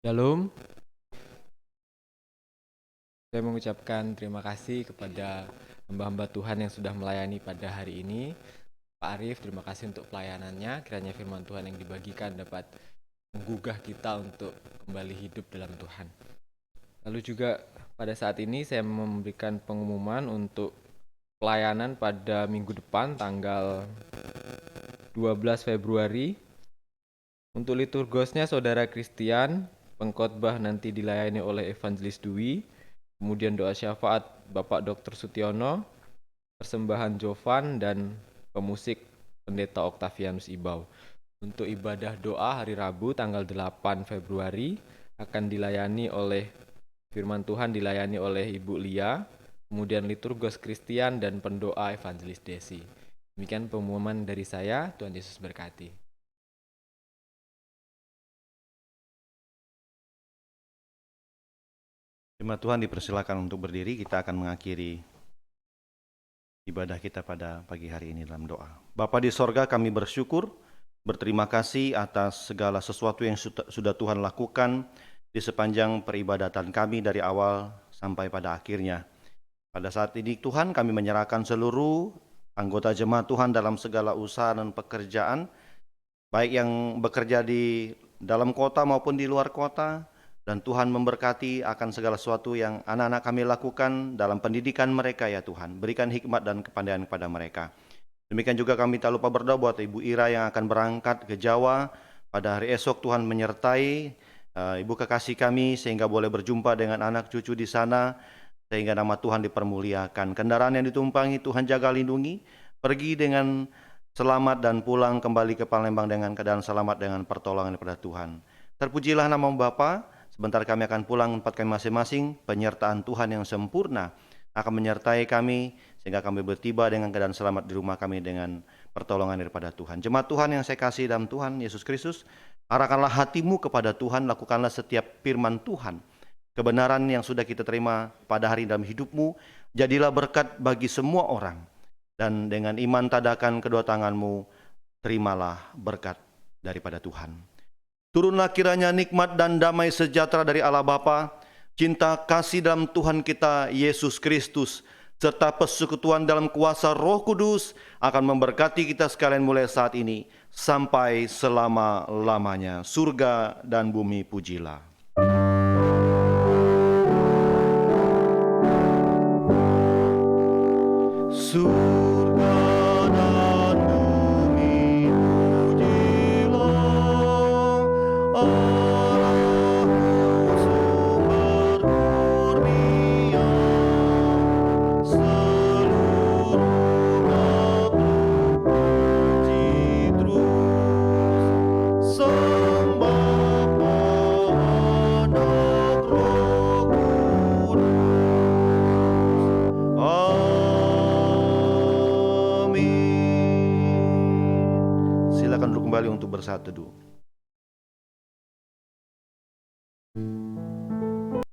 Shalom. Saya mengucapkan terima kasih kepada hamba-hamba Tuhan yang sudah melayani pada hari ini. Pak Arif, terima kasih untuk pelayanannya. Kiranya firman Tuhan yang dibagikan dapat menggugah kita untuk kembali hidup dalam Tuhan. Lalu juga pada saat ini saya memberikan pengumuman untuk pelayanan pada minggu depan tanggal 12 Februari. Untuk liturgosnya Saudara Christian, pengkhotbah nanti dilayani oleh Evangelis Dwi, kemudian doa syafaat Bapak Dr. Sutiono, persembahan Jovan, dan pemusik Pendeta Octavianus Ibau. Untuk ibadah doa hari Rabu tanggal 8 Februari akan dilayani oleh firman Tuhan dilayani oleh Ibu Lia, kemudian liturgos Christian dan pendoa Evangelis Desi. Demikian pengumuman dari saya, Tuhan Yesus berkati. Jemaat Tuhan dipersilakan untuk berdiri, kita akan mengakhiri ibadah kita pada pagi hari ini dalam doa. Bapa di sorga, kami bersyukur, berterima kasih atas segala sesuatu yang sudah Tuhan lakukan di sepanjang peribadatan kami dari awal sampai pada akhirnya. Pada saat ini Tuhan, kami menyerahkan seluruh anggota jemaat Tuhan dalam segala usaha dan pekerjaan, baik yang bekerja di dalam kota maupun di luar kota. Dan Tuhan memberkati akan segala sesuatu yang anak-anak kami lakukan dalam pendidikan mereka ya Tuhan. Berikan hikmat dan kepandaian kepada mereka. Demikian juga kami tak lupa berdoa buat Ibu Ira yang akan berangkat ke Jawa. Pada hari esok Tuhan menyertai Ibu kekasih kami sehingga boleh berjumpa dengan anak cucu di sana. Sehingga nama Tuhan dipermuliakan. Kendaraan yang ditumpangi Tuhan jaga lindungi. Pergi dengan selamat dan pulang kembali ke Palembang dengan keadaan selamat dengan pertolongan daripada Tuhan. Terpujilah nama Bapa. Sebentar kami akan pulang tempat kami masing-masing. Penyertaan Tuhan yang sempurna akan menyertai kami sehingga kami bertiba dengan keadaan selamat di rumah kami dengan pertolongan daripada Tuhan. Jemaat Tuhan yang saya kasih dalam Tuhan Yesus Kristus, arahkanlah hatimu kepada Tuhan, lakukanlah setiap firman Tuhan. Kebenaran yang sudah kita terima pada hari dalam hidupmu, jadilah berkat bagi semua orang. Dan dengan iman tadakan kedua tanganmu, terimalah berkat daripada Tuhan. Turunlah kiranya nikmat dan damai sejahtera dari Allah Bapa, cinta kasih dalam Tuhan kita Yesus Kristus, serta persekutuan dalam kuasa Roh Kudus akan memberkati kita sekalian mulai saat ini sampai selama-lamanya. Surga dan bumi pujilah. Surga dan bumi pujilah, Allahku sumber kurnia, seluruh makhluk puji terus, sembah Anak Roh Kudus. Amin. Silakan duduk kembali untuk bersatu teduh.